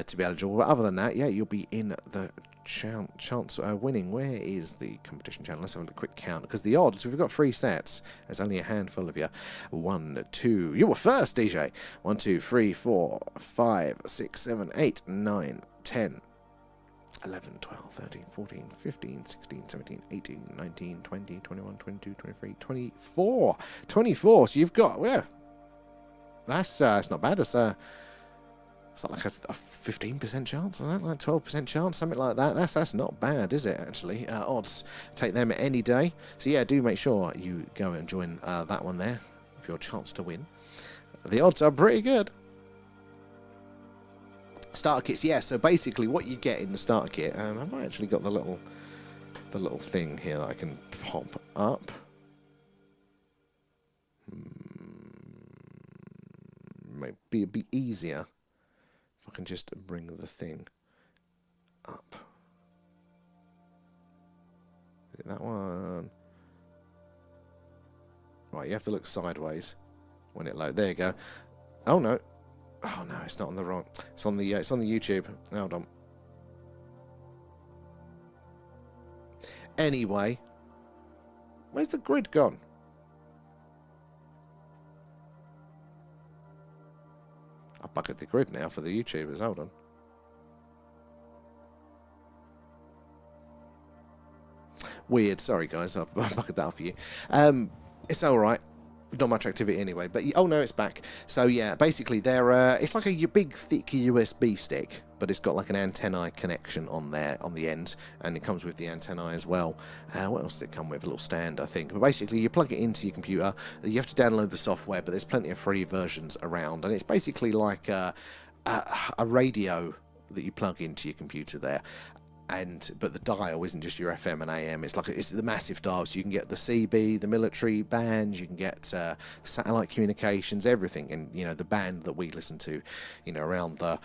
to be eligible. But other than that, yeah, you'll be in the chance winning. Where is the competition channel? Let's have a quick count, because the odds, we've got 3 sets. There's only a handful of you. 1, 2, you were first, DJ. 1, 2, 3, 4, 5, 6, 7, 8, 9, 10, 11, 12, 13, 14, 15, 16, 17, 18, 19, 20, 21, 22, 23, 24. 24. So you've got, yeah, that's not bad. It's like a 15% chance on that, like 12% chance, something like that. That's not bad, is it, actually? Odds, take them any day. So yeah, do make sure you go and join that one there for your chance to win. The odds are pretty good. Starter kits, yeah. So basically, what you get in the starter kit, have I actually got the little thing here that I can pop up? Maybe it'd be easier if I can just bring the thing up. Is it that one? Right, you have to look sideways when it loads. There you go. Oh no. Oh no, it's not on the wrong. It's on the YouTube. Hold on. Anyway, where's the grid gone? I bucket the grid now for the YouTubers. Hold on. Weird. Sorry guys, I've bucketed that up for you. It's all right. Not much activity anyway, but oh no, it's back. So yeah, basically they're it's like a big thick USB stick, but it's got like an antennae connection on there on the end, and it comes with the antennae as well. What else did it come with? A little stand, I think. But basically you plug it into your computer. You have to download the software, but there's plenty of free versions around, and it's basically like a radio that you plug into your computer there. But the dial isn't just your FM and AM. It's the massive dial, so you can get the CB, the military bands, you can get satellite communications, everything, and the band that we listen to, around the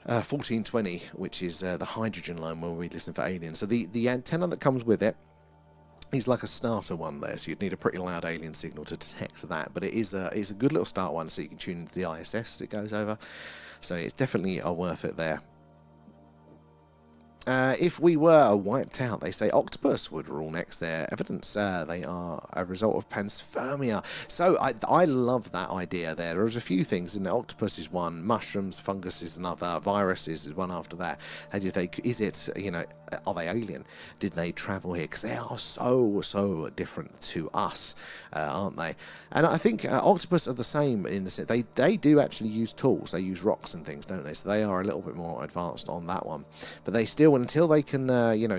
1420, which is the hydrogen line where we listen for aliens. So the antenna that comes with it is like a starter one there, so you'd need a pretty loud alien signal to detect that. But it's a good little start one, so you can tune into the ISS as it goes over. So it's definitely worth it there. If we were wiped out, they say octopus would rule next. Their evidence, they are a result of panspermia. So I love that idea there. There's a few things, and octopus is one, mushrooms, fungus is another, viruses is one after that. How do you think, is it, are they alien? Did they travel here? Because they are so different to us, aren't they? And I think octopus are the same in the sense they do actually use tools. They use rocks and things, don't they? So they are a little bit more advanced on that one. But they still, until they can,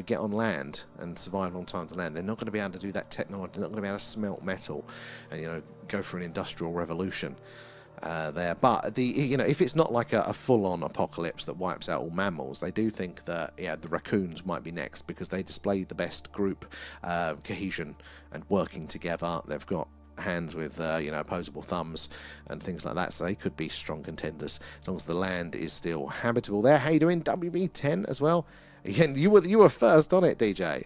get on land and survive a long time to land, they're not going to be able to do that technology. They're not going to be able to smelt metal and, go for an industrial revolution there. But if it's not like a full-on apocalypse that wipes out all mammals, they do think that the raccoons might be next, because they display the best group cohesion and working together. They've got hands with opposable thumbs and things like that, so they could be strong contenders as long as the land is still habitable there. How you doing, WB10 as well? You were first on it, DJ.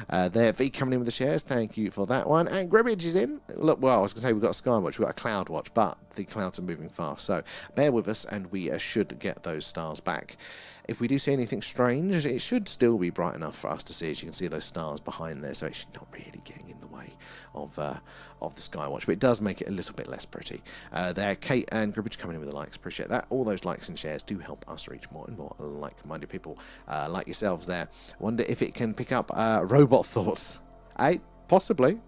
There, V coming in with the shares. Thank you for that one. And Gribbage is in. Look, well, I was going to say we've got a Skywatch, we've got a Cloud Watch, but the clouds are moving fast, so bear with us, and we should get those stars back. If we do see anything strange, it should still be bright enough for us to see. As you can see those stars behind there, so it's not really getting in the way of the Skywatch, but it does make it a little bit less pretty. There, Kate and Gribbage coming in with the likes. Appreciate that. All those likes and shares do help us reach more and more like-minded people like yourselves there. Wonder if it can pick up robot thoughts. Possibly.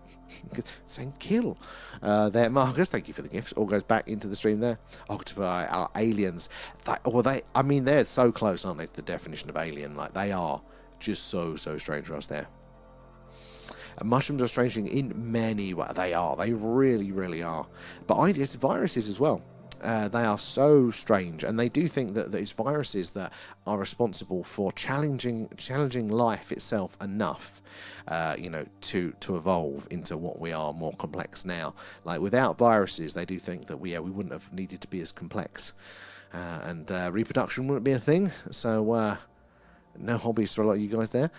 Saying kill. There, Marcus, thank you for the gifts. All goes back into the stream there. Octopi are aliens. They're so close, aren't they, to the definition of alien? Like, they are just so strange for us there. Mushrooms are strange in many ways. They are. They really are. But it's viruses as well. They are so strange, and they do think that it's viruses that are responsible for challenging life itself enough, to evolve into what we are more complex now. Like, without viruses, they do think that we wouldn't have needed to be as complex, and reproduction wouldn't be a thing. So No hobbies for a lot of you guys there.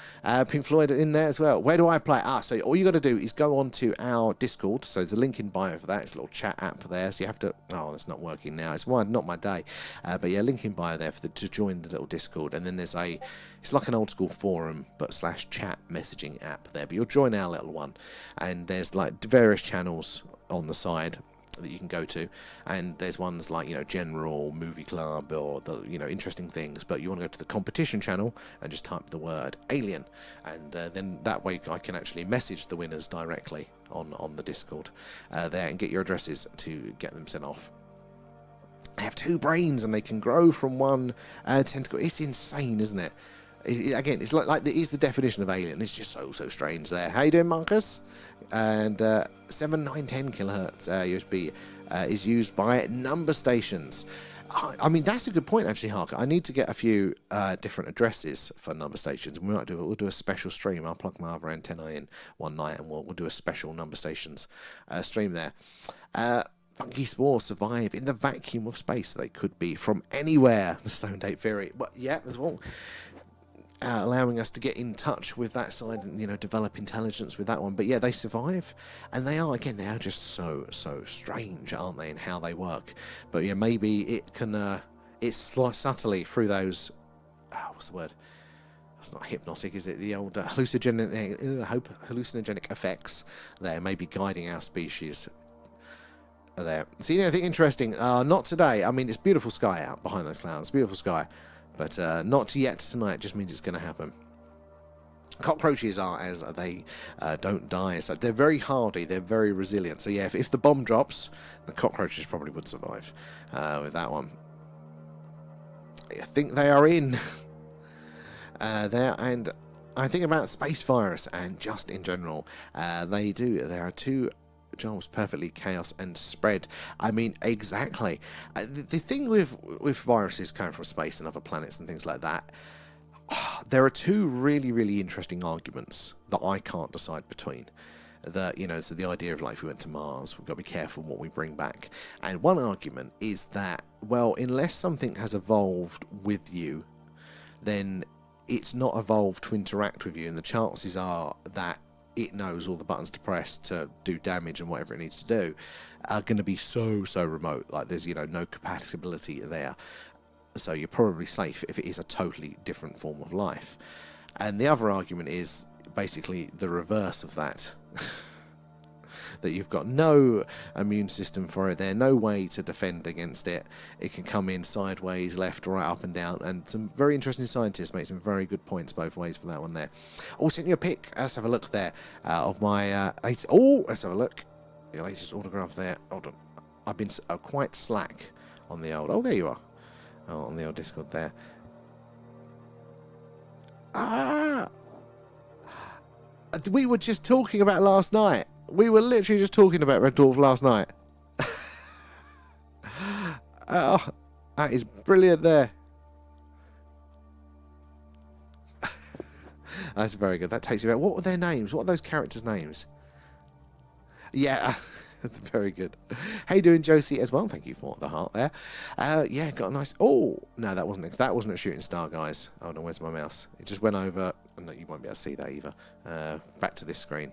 Pink Floyd in there as well. Where do I play? So all you got to do is go on to our Discord. So there's a link in bio for that. It's a little chat app there. So you have to... Oh, it's not working now. It's not my day. But yeah, link in bio there to join the little Discord. And then there's it's like an old school forum, but /chat messaging app there. But you'll join our little one. And there's like various channels on the side that you can go to, and there's ones like, general movie club or the interesting things, but you want to go to the competition channel and just type the word alien, and then that way I can actually message the winners directly on the Discord there and get your addresses to get them sent off. They have 2 brains and they can grow from one tentacle. It's insane, isn't it? Again, it's like it is the definition of alien. It's just so strange there. How you doing, Marcus? And 7910 kilohertz USB is used by number stations. I mean, that's a good point, actually, Harker. I need to get a few different addresses for number stations. We'll do a special stream. I'll plug my other antenna in one night, and we'll do a special number stations stream there. Funky spores survive in the vacuum of space. They could be from anywhere. The Stone Date theory. But yeah, as well. Allowing us to get in touch with that side and develop intelligence with that one. But yeah, they survive, and they are just so strange, aren't they, in how they work. But yeah, maybe it can it's subtly through those what's the word, that's not hypnotic, is it, the old hallucinogenic effects there, maybe guiding our species there. See anything interesting? Not today. I mean, it's beautiful sky out behind those clouds, beautiful sky. But not yet tonight. Just means it's going to happen. Cockroaches are, as they don't die. So they're very hardy. They're very resilient. So yeah, if the bomb drops, the cockroaches probably would survive with that one. I think they are in there. And I think about space virus and just in general. They do. There are 2 jobs perfectly: chaos and spread. I mean, exactly. The thing with viruses coming from space and other planets and things like that, there are 2 really interesting arguments that I can't decide between. That so the idea of, like, if we went to Mars, we've got to be careful what we bring back. And one argument is that, well, unless something has evolved with you, then it's not evolved to interact with you, and the chances are that it knows all the buttons to press to do damage and whatever it needs to do are going to be so remote. Like, there's no compatibility there, so you're probably safe if it is a totally different form of life. And the other argument is basically the reverse of that. That you've got no immune system for it there, no way to defend against it. It can come in sideways, left, right, up and down, and some very interesting scientists make some very good points both ways for that one there. Oh, sent you a pic. Let's have a look there of my latest... Oh, let's have a look. Your latest autograph there. Hold on. I've been quite slack on the old... Oh, there you are. Oh, on the old Discord there. We were just talking about last night. We were literally just talking about Red Dwarf last night. Oh, that is brilliant there. That's very good. That takes you back. What were their names? What are those characters' names? Yeah, that's very good. How you doing, Josie, as well? Thank you for the heart there. Yeah, got a nice... Oh, no, that wasn't a shooting star, guys. Hold on, where's my mouse? It just went over... No, you won't be able to see that either. Back to this screen.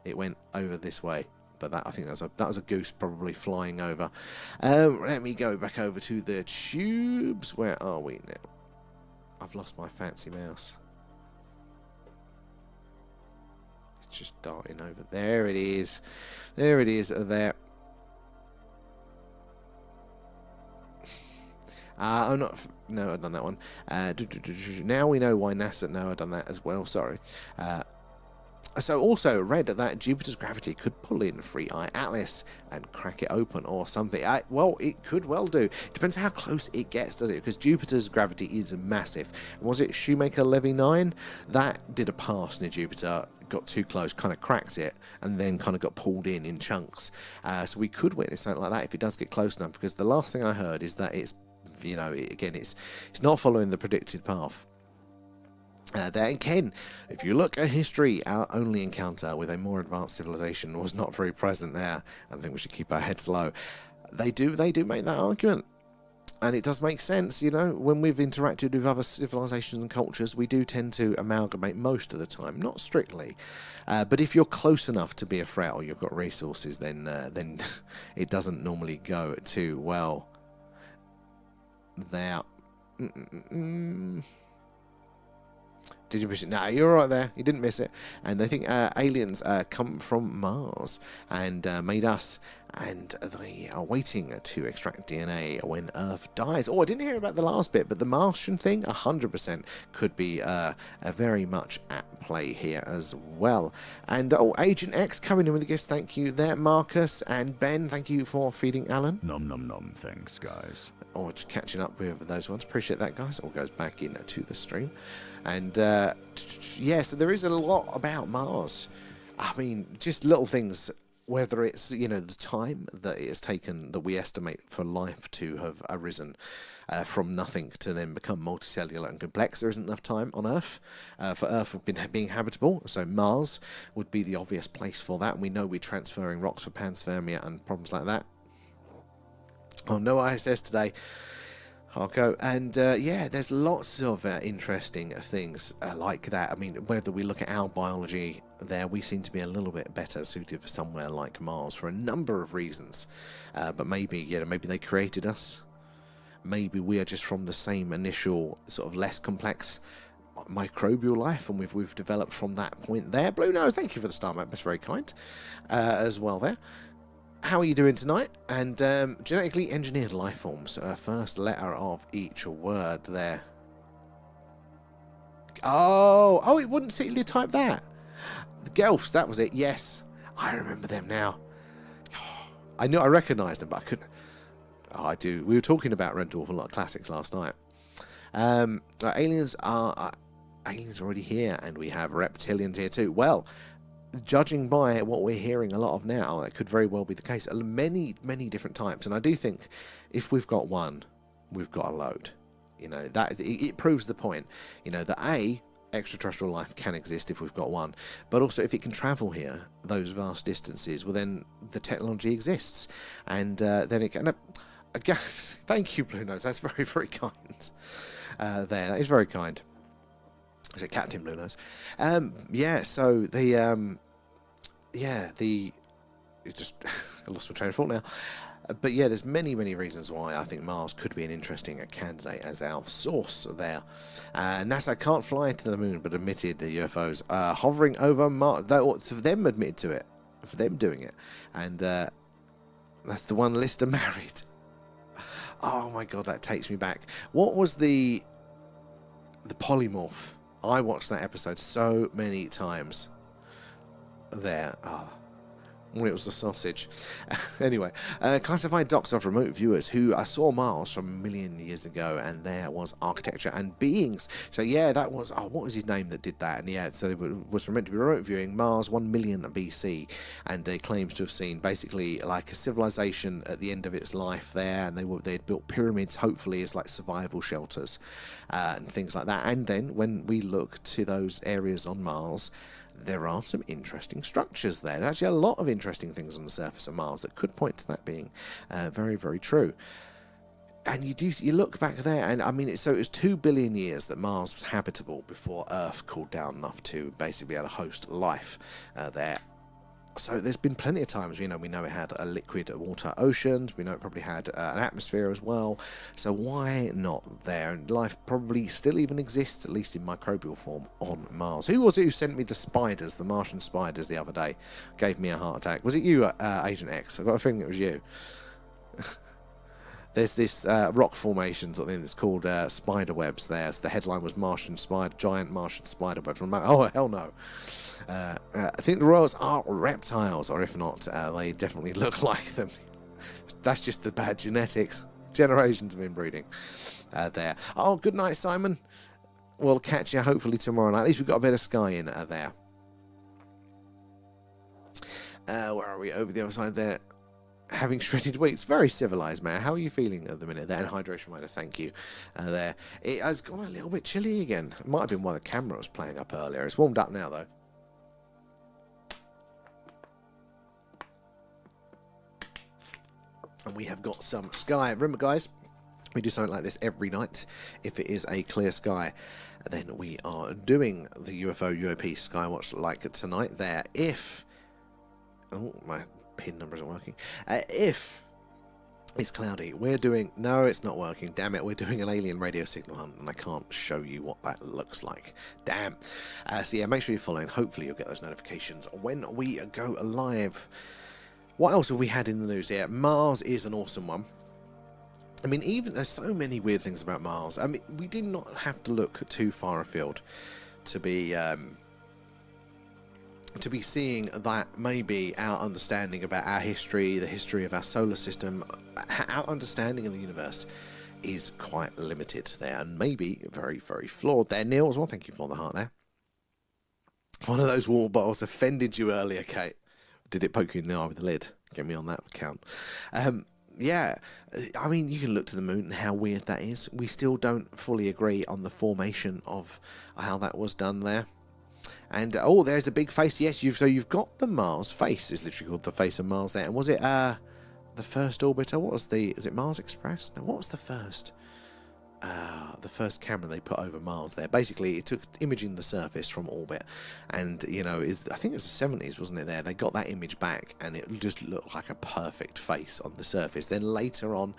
It went over this way, but I think that was a goose probably flying over. Let me go back over to the tubes. Where are we now? I've lost my fancy mouse. It's just darting over. There it is. There it is. There. I'm not. No, I've done that one. Now we know why NASA. No, I've done that as well. Sorry. So also read that Jupiter's gravity could pull in 3i Atlas and crack it open or something. Well, it could well do. Depends how close it gets, does it? Because Jupiter's gravity is massive. Was it Shoemaker Levy 9? That did a pass near Jupiter, got too close, kind of cracked it, and then kind of got pulled in chunks. So we could witness something like that if it does get close enough, because the last thing I heard is that it's, again, it's not following the predicted path. There again, if you look at history, our only encounter with a more advanced civilization was not very present there. I think we should keep our heads low. They do make that argument. And it does make sense, you know, when we've interacted with other civilizations and cultures, we do tend to amalgamate most of the time, not strictly. But if you're close enough to be a threat or you've got resources, then it doesn't normally go too well there. Did you miss it? No, you're right there. You didn't miss it. And they think aliens come from Mars and made us, and they are waiting to extract DNA when Earth dies. Oh, I didn't hear about the last bit, but the Martian thing, 100% could be very much at play here as well. And Agent X coming in with the gifts. Thank you there, Marcus and Ben. Thank you for feeding Alan. Nom nom nom. Thanks, guys. Oh, just catching up with those ones. Appreciate that, guys. It all goes back into the stream. And yeah, so there is a lot about Mars. I mean, just little things, whether it's, you know, the time that it has taken, that we estimate for life to have arisen from nothing to then become multicellular and complex. There isn't enough time on Earth for Earth being habitable, so Mars would be the obvious place for that. And we know we're transferring rocks for panspermia and problems like that. Oh, no ISS today. I'll go. And yeah, there's lots of interesting things like that. I mean, whether we look at our biology there, we seem to be a little bit better suited for somewhere like Mars for a number of reasons. But maybe, you know, maybe they created us. Maybe we are just from the same initial sort of less complex microbial life, and we've developed from that point there. Blue Nose, thank you for the star map. That's very kind as well there. How are you doing tonight? And genetically engineered life forms. First letter of each word there. Oh, it wouldn't see you type that. The Gelfs, that was it. Yes, I remember them now. I knew I recognised them, but I couldn't. Oh, I do. We were talking about Red Dwarf and a lot of classics last night. Aliens are already here, and we have reptilians here too. Well, judging by what we're hearing a lot of now, that could very well be the case. Many, many different types. And I do think if we've got one, we've got a load. You know, that it proves the point. You know, that extraterrestrial life can exist if we've got one. But also, if it can travel here, those vast distances, well, then the technology exists. And then it can... again, thank you, Blue Nose. That's very, very kind. That is very kind. Is it Captain Blue Nose? Yeah, so the... just I lost my train of thought now. But yeah, there's many, many reasons why I think Mars could be an interesting candidate as our source there. NASA can't fly to the moon, but admitted the UFOs hovering over Mars. For them admitted to it, for them doing it. And that's the one Lister married. Oh my God, that takes me back. What was the polymorph? I watched that episode so many times there. When it was the sausage. Anyway, classified docs of remote viewers who saw Mars from a million years ago, and there was architecture and beings. So yeah, that was, what was his name that did that? And yeah, so it was meant to be remote viewing Mars 1 million BC, and they claims to have seen basically like a civilization at the end of its life there, and they'd built pyramids, hopefully as like survival shelters and things like that. And then when we look to those areas on Mars, there are some interesting structures there. There's actually a lot of interesting things on the surface of Mars that could point to that being very, very true. And you look back there, and I mean, it was 2 billion years that Mars was habitable before Earth cooled down enough to basically be able to host life there. So there's been plenty of times, we know it had a liquid water oceans, we know it probably had an atmosphere as well, so why not there? And life probably still even exists, at least in microbial form, on Mars. Who was it who sent me the spiders, the Martian spiders the other day? Gave me a heart attack. Was it you, Agent X? I've got a feeling it was you. There's this rock formation sort of thing that's called spider webs there. So the headline was giant Martian spider webs. I'm like, oh, hell no. I think the royals are reptiles, or if not, they definitely look like them. That's just the bad genetics. Generations of inbreeding there. Oh, good night, Simon. We'll catch you hopefully tomorrow night. At least we've got a bit of sky in there. Where are we? Over the other side there. Having shredded wheats. Very civilized, man. How are you feeling at the minute there? And hydration rider, thank you there. It has gone a little bit chilly again. It might have been why the camera was playing up earlier. It's warmed up now, though. And we have got some sky. Remember, guys, We do something like this every night. If it is a clear sky, then we are doing the UFO UAP Skywatch like tonight there. If... Oh, my pin number isn't working. If it's cloudy, we're doing... No, it's not working. Damn it, we're doing an alien radio signal hunt, and I can't show you what that looks like. Damn. So yeah, make sure you're following. Hopefully you'll get those notifications when we go live. What else have we had in the news here? Mars is an awesome one. I mean, even there's so many weird things about Mars. I mean, we did not have to look too far afield to be seeing that maybe our understanding about our history, the history of our solar system, our understanding of the universe is quite limited there, and maybe very, very flawed there. Neil as well, thank you for the heart there. One of those water bottles offended you earlier, Kate. Did it poke you in the eye with the lid? Get me on that account. Yeah, I mean, you can look to the moon and how weird that is. We still don't fully agree on the formation of how that was done there. And, oh, there's a big face. Yes, you've got the Mars face. It's literally called the face of Mars there. And was it the first orbiter? What was is it Mars Express? No, what was the first camera they put over Mars there? Basically, it took imaging the surface from orbit, and I think it was the 70s, wasn't it? There, they got that image back, and it just looked like a perfect face on the surface. Then later on,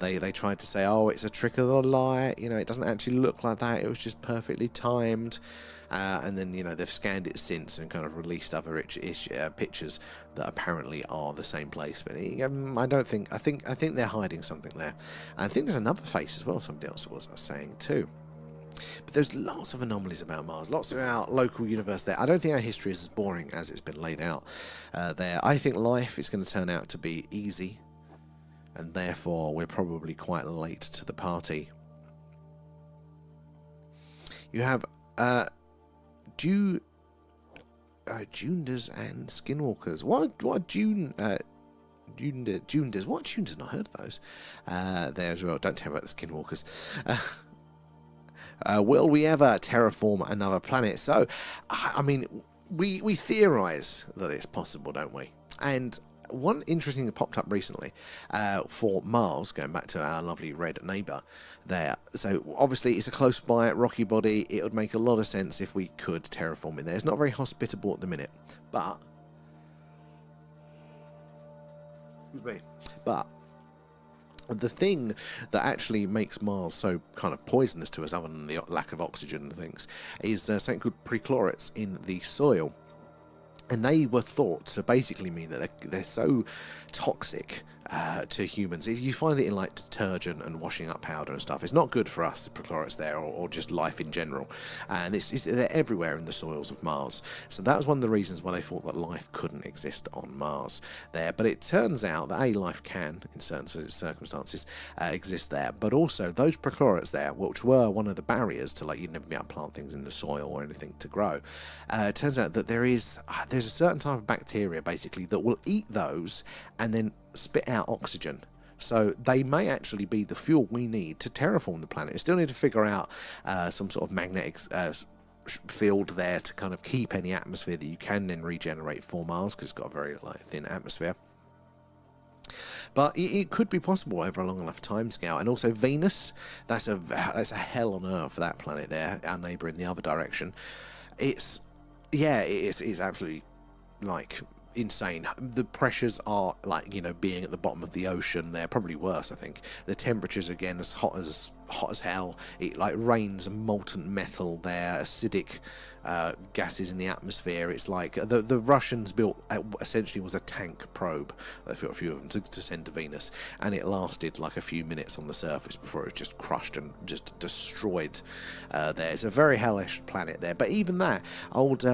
they tried to say, oh, it's a trick of the light. It doesn't actually look like that. It was just perfectly timed. And then they've scanned it since and kind of released other pictures that apparently are the same place. But I don't think. I think they're hiding something there. And I think there's another face as well. Somebody else was saying too. But there's lots of anomalies about Mars. Lots of our local universe there. I don't think our history is as boring as it's been laid out there. I think life is going to turn out to be easy, and therefore we're probably quite late to the party. You have Jundas and Skinwalkers. What Jundas? What Jundas? Not heard of those. There as well. Don't tell me about the Skinwalkers. Will we ever terraform another planet? So, I mean, we theorise that it's possible, don't we? And one interesting thing that popped up recently for Mars, going back to our lovely red neighbour there. So obviously it's a close by rocky body. It would make a lot of sense if we could terraform it there. It's not very hospitable at the minute, but the thing that actually makes Mars so kind of poisonous to us, other than the lack of oxygen and things, is something called perchlorates in the soil. And they were thought to basically mean that they're so toxic to humans. You find it in like detergent and washing up powder and stuff. It's not good for us, the perchlorates there, or just life in general. And they're everywhere in the soils of Mars. So that was one of the reasons why they thought that life couldn't exist on Mars there. But it turns out that life can, in certain circumstances, exist there. But also those perchlorates there, which were one of the barriers to, like, you'd never be able to plant things in the soil or anything to grow. It turns out that there's a certain type of bacteria basically that will eat those and then spit out oxygen. So they may actually be the fuel we need to terraform the planet. We still need to figure out some sort of magnetic field there to kind of keep any atmosphere that you can then regenerate for Mars, because it's got a very thin atmosphere. But it could be possible over a long enough timescale. And also Venus, that's a hell on earth for that planet there, our neighbour in the other direction. It's absolutely insane. The pressures are being at the bottom of the ocean. They're probably worse, I think. The temperatures again as hot as hell. It rains molten metal there, acidic gases in the atmosphere. It's like the Russians built essentially was a tank probe. They built a few of them to send to Venus, and it lasted like a few minutes on the surface before it was just crushed and just destroyed there. It's a very hellish planet there. But even that, old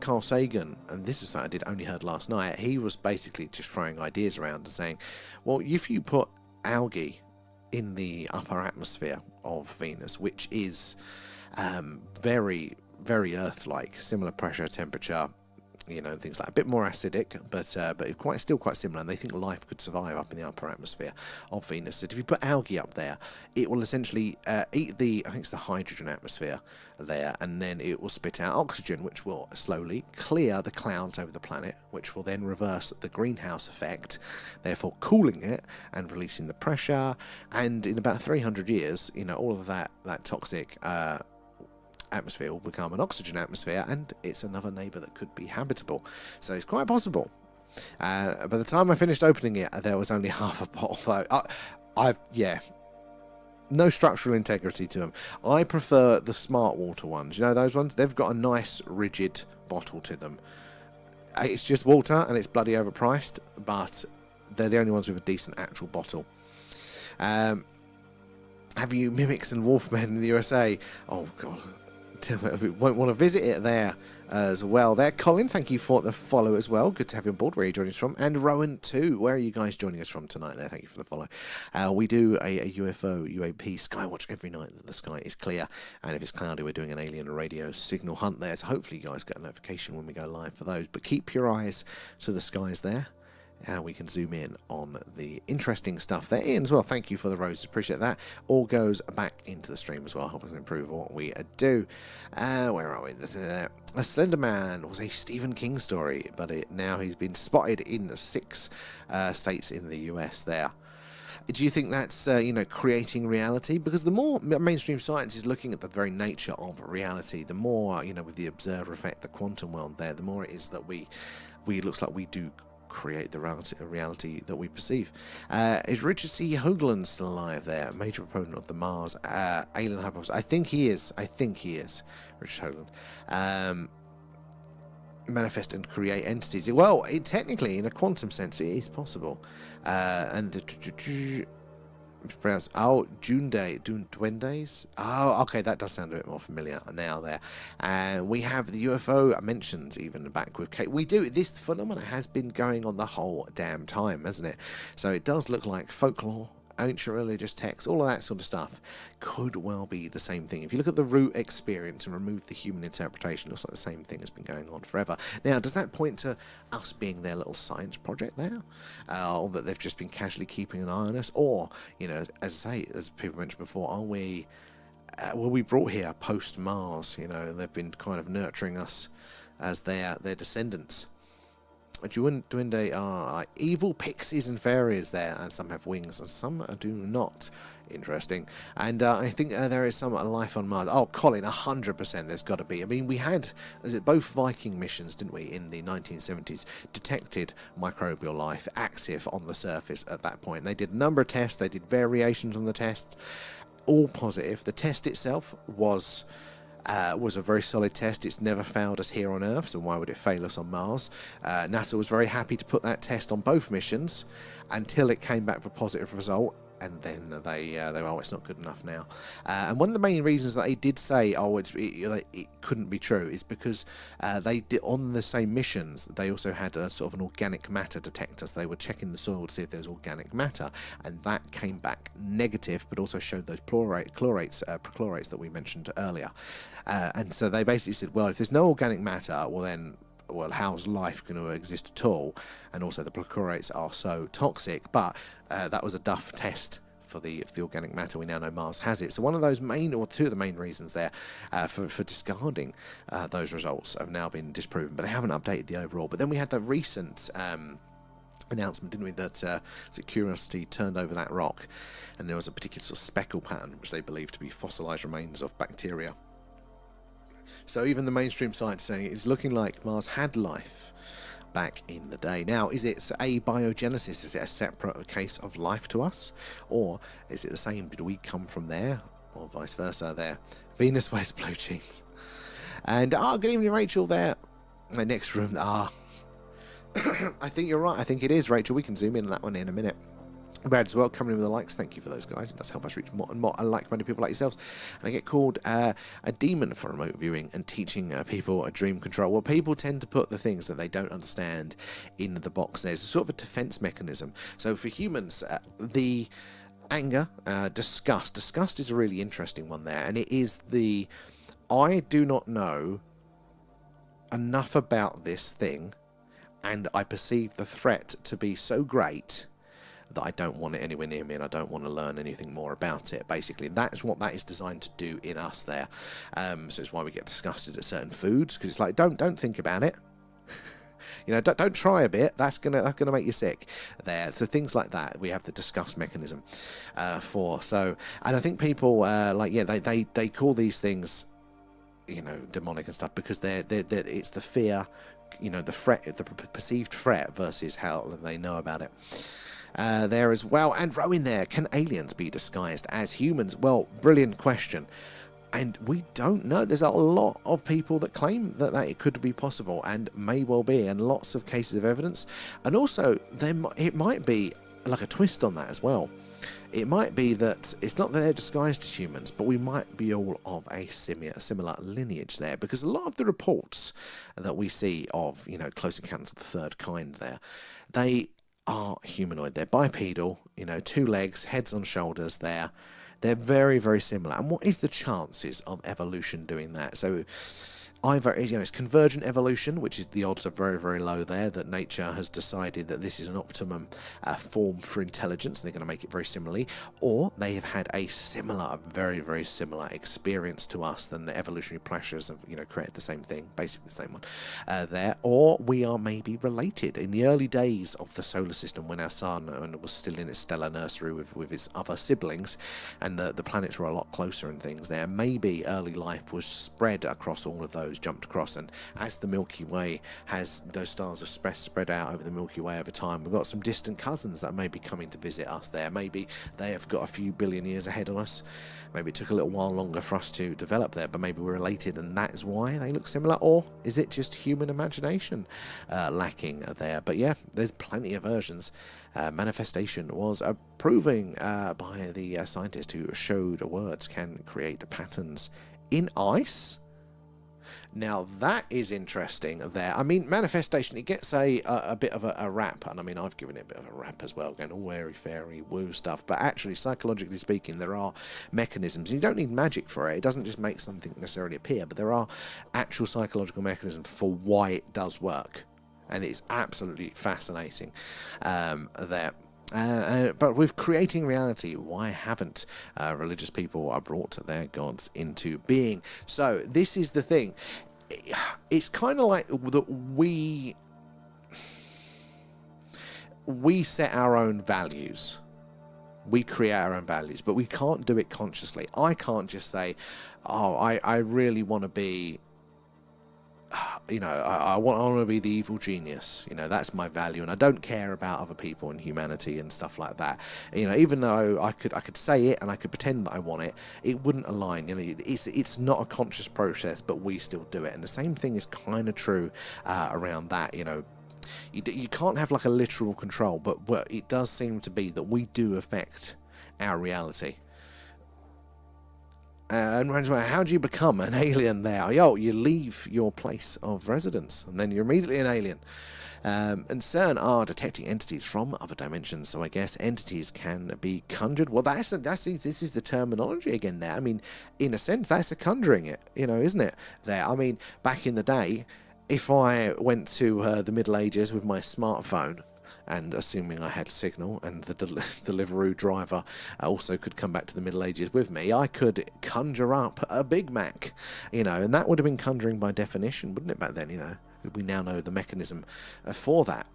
Carl Sagan, and this is something I only heard last night, he was basically just throwing ideas around and saying, well, if you put algae in the upper atmosphere of Venus, which is very, very Earth-like, similar pressure, temperature, you know, things like a bit more acidic, but still quite similar. And they think life could survive up in the upper atmosphere of Venus. So if you put algae up there, it will essentially eat I think it's the hydrogen atmosphere there, and then it will spit out oxygen, which will slowly clear the clouds over the planet, which will then reverse the greenhouse effect, therefore cooling it and releasing the pressure. And in about 300 years, you know, all of that toxic atmosphere will become an oxygen atmosphere, and it's another neighbour that could be habitable. So it's quite possible. By the time I finished opening it, there was only half a bottle, though. No structural integrity to them. I prefer the smart water ones. You know those ones? They've got a nice rigid bottle to them. It's just water and it's bloody overpriced, but they're the only ones with a decent actual bottle. Have you mimics and wolfmen in the USA? Oh god, we won't want to visit it there as well. There, Colin, thank you for the follow as well. Good to have you on board. Where are you joining us from? And Rowan too. Where are you guys joining us from tonight? There, thank you for the follow. We do a UFO UAP Skywatch every night that the sky is clear, and if it's cloudy, we're doing an alien radio signal hunt there. So hopefully you guys get a notification when we go live for those. But keep your eyes to the skies there. We can zoom in on the interesting stuff there. Ian as well, thank you for the roses, appreciate that. All goes back into the stream as well, helping us improve what we do. Where are we? A Slender Man was a Stephen King story, but now he's been spotted in 6 states in the US there. Do you think that's creating reality? Because the more mainstream science is looking at the very nature of reality, the more, with the observer effect, the quantum world there, the more it is that we looks like we do create the reality that we perceive. Is Richard C. Hoagland still alive there? Major proponent of the Mars alien hypothesis. I think he is, Richard Hoagland. Manifest and create entities. Well, technically, in a quantum sense, it is possible. Pronounced Duendes. Oh, okay, that does sound a bit more familiar now there. And we have the UFO mentions even back with Kate. This phenomenon has been going on the whole damn time, hasn't it? So it does look like folklore, ancient religious texts, all of that sort of stuff could well be the same thing. If you look at the root experience and remove the human interpretation, it looks like the same thing has been going on forever. Now, does that point to us being their little science project there? Or that they've just been casually keeping an eye on us? Or, as people mentioned before, were we brought here post-Mars, and they've been kind of nurturing us as their descendants? Duende are like evil pixies and fairies there, and some have wings and some do not. Interesting. And I think there is some life on Mars. Oh, Colin, 100% there's got to be. I mean, we had both Viking missions, didn't we, in the 1970s, detected microbial life active on the surface at that point. They did a number of tests, they did variations on the tests, all positive. The test itself was a very solid test. It's never failed us here on Earth, so why would it fail us on Mars? NASA was very happy to put that test on both missions until it came back with a positive result, and then they were, it's not good enough now. And one of the main reasons that they did say, it couldn't be true, is because they did, on the same missions, they also had a sort of an organic matter detector. So they were checking the soil to see if there's organic matter, and that came back negative, but also showed those perchlorates that we mentioned earlier. And so they basically said, well, if there's no organic matter, well, how's life going to exist at all? And also the perchlorates are so toxic, but that was a duff test for the organic matter. We now know Mars has it. So two of the main reasons there for discarding those results have now been disproven, but they haven't updated the overall. But then we had the recent announcement, didn't we, that Curiosity turned over that rock, and there was a particular sort of speckle pattern, which they believe to be fossilized remains of bacteria. So even the mainstream science is saying it's looking like Mars had life back in the day. Now, is it abiogenesis? Is it a separate case of life to us? Or is it the same? Did we come from there? Or vice versa there? Venus wears blue jeans. And, good evening, Rachel, there. My next room. I think you're right. I think it is, Rachel. We can zoom in on that one in a minute. Brad as well, coming in with the likes. Thank you for those, guys. It does help us reach more and more like-minded people like yourselves. And I get called a demon for remote viewing and teaching people a dream control. Well, people tend to put the things that they don't understand in the box. There's a sort of a defense mechanism. So for humans, the anger, disgust. Disgust is a really interesting one there. And it is I do not know enough about this thing, and I perceive the threat to be so great that I don't want it anywhere near me, and I don't want to learn anything more about it. Basically, that's what that is designed to do in us there. So it's why we get disgusted at certain foods, because it's like, don't think about it. You know, don't try a bit. That's gonna make you sick. There, so things like that, we have the disgust mechanism for. So, and I think people they call these things, you know, demonic and stuff, because they're it's the fear, you know, the threat, the perceived threat versus how they know about it. There as well. And Rowan there, can aliens be disguised as humans? Well, brilliant question. And we don't know. There's a lot of people that claim that it could be possible, and may well be, and lots of cases of evidence. And also, it might be like a twist on that as well. It might be that it's not that they're disguised as humans, but we might be all of a similar lineage there, because a lot of the reports that we see of, you know, close encounters of the third kind there, they are humanoid. They're bipedal, you know, 2 legs, heads on shoulders there. They're very, very similar. And what is the chances of evolution doing that? So either, you know, it's convergent evolution, which is the odds are very, very low there, that nature has decided that this is an optimum form for intelligence, and they're going to make it very similarly, or they have had a similar, very, very similar experience to us, than the evolutionary pressures have, you know, created the same thing, basically the same one there, or we are maybe related. In the early days of the solar system, when our sun was still in its stellar nursery with its other siblings, and the planets were a lot closer and things there, maybe early life was spread across all of those, jumped across, and as the Milky Way has, those stars have spread out over the Milky Way over time, we've got some distant cousins that may be coming to visit us there. Maybe they have got a few billion years ahead of us. Maybe it took a little while longer for us to develop there, but maybe we're related, and that's why they look similar. Or is it just human imagination lacking there? But yeah, there's plenty of versions. Manifestation was proving by the scientist who showed words can create patterns in ice. Now that is interesting there. I mean, manifestation, it gets a bit of a rap, and I mean, I've given it a bit of a rap as well, going all airy fairy woo stuff, but actually, psychologically speaking, there are mechanisms. You don't need magic for it. It doesn't just make something necessarily appear, but there are actual psychological mechanisms for why it does work, and it's absolutely fascinating there. But with creating reality, why haven't religious people brought their gods into being? So this is the thing. It's kind of like that we set our own values. We create our own values, but we can't do it consciously. I can't just say, oh, I really want to be, you know, I want to be the evil genius. You know, that's my value, and I don't care about other people and humanity and stuff like that. You know, even though I could say it and I could pretend that I want it, it wouldn't align. You know, it's not a conscious process, but we still do it. And the same thing is kind of true around that. You know, you can't have like a literal control, but it does seem to be that we do affect our reality. And how do you become an alien there? You leave your place of residence, and then you're immediately an alien. And CERN are detecting entities from other dimensions, so I guess entities can be conjured. Well, this is the terminology again there. I mean, in a sense, that's a conjuring it, you know, isn't it? There. I mean, back in the day, if I went to the Middle Ages with my smartphone, and assuming I had signal, and the Deliveroo driver also could come back to the Middle Ages with me, I could conjure up a Big Mac, you know, and that would have been conjuring by definition, wouldn't it, back then, you know? We now know the mechanism for that.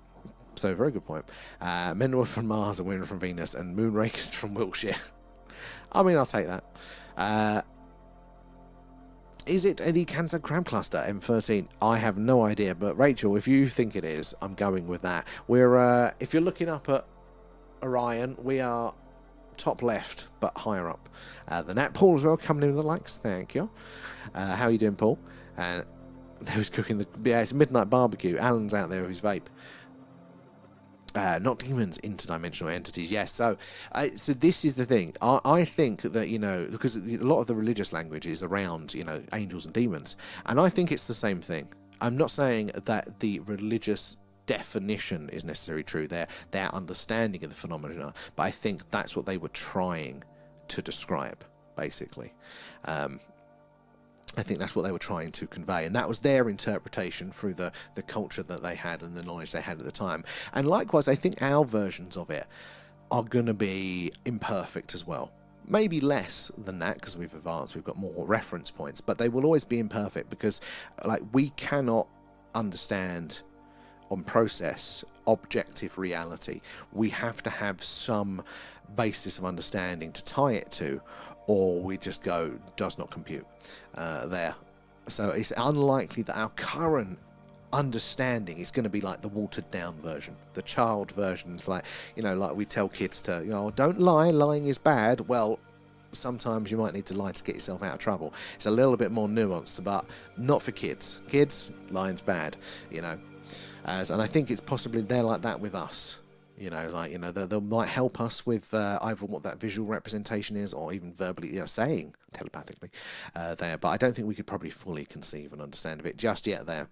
So, very good point. Men were from Mars and women from Venus, and moonrakers from Wiltshire. I mean, I'll take that. Is it the Cancer Crab Cluster M13? I have no idea, but Rachel, if you think it is, I'm going with that. We're if you're looking up at Orion, we are top left, but higher up than that. Paul as well, coming in with the likes. Thank you. How are you doing, Paul? And who's cooking it's midnight barbecue. Alan's out there with his vape. Not demons, interdimensional entities. Yes, so this is the thing. I think that, you know, because a lot of the religious language is around, you know, angels and demons, and I think it's the same thing. I'm not saying that the religious definition is necessarily true, their understanding of the phenomena, but I think that's what they were trying to describe, basically. I think that's what they were trying to convey, and that was their interpretation through the culture that they had and the knowledge they had at the time. And likewise, I think our versions of it are going to be imperfect as well. Maybe less than that because we've advanced, we've got more reference points, but they will always be imperfect because, like, we cannot understand on process objective reality. We have to have some basis of understanding to tie it to, or we just go, does not compute there. So it's unlikely that our current understanding is going to be like the watered down version, the child version. It's like, you know, like we tell kids to, you know, don't lie, lying is bad. Well, sometimes you might need to lie to get yourself out of trouble. It's a little bit more nuanced, but not for kids. Kids, lying's bad, you know. And I think it's possibly they're like that with us. You know, like, you know, they might help us with either what that visual representation is, or even verbally, you know, saying telepathically there. But I don't think we could probably fully conceive and understand of it just yet there.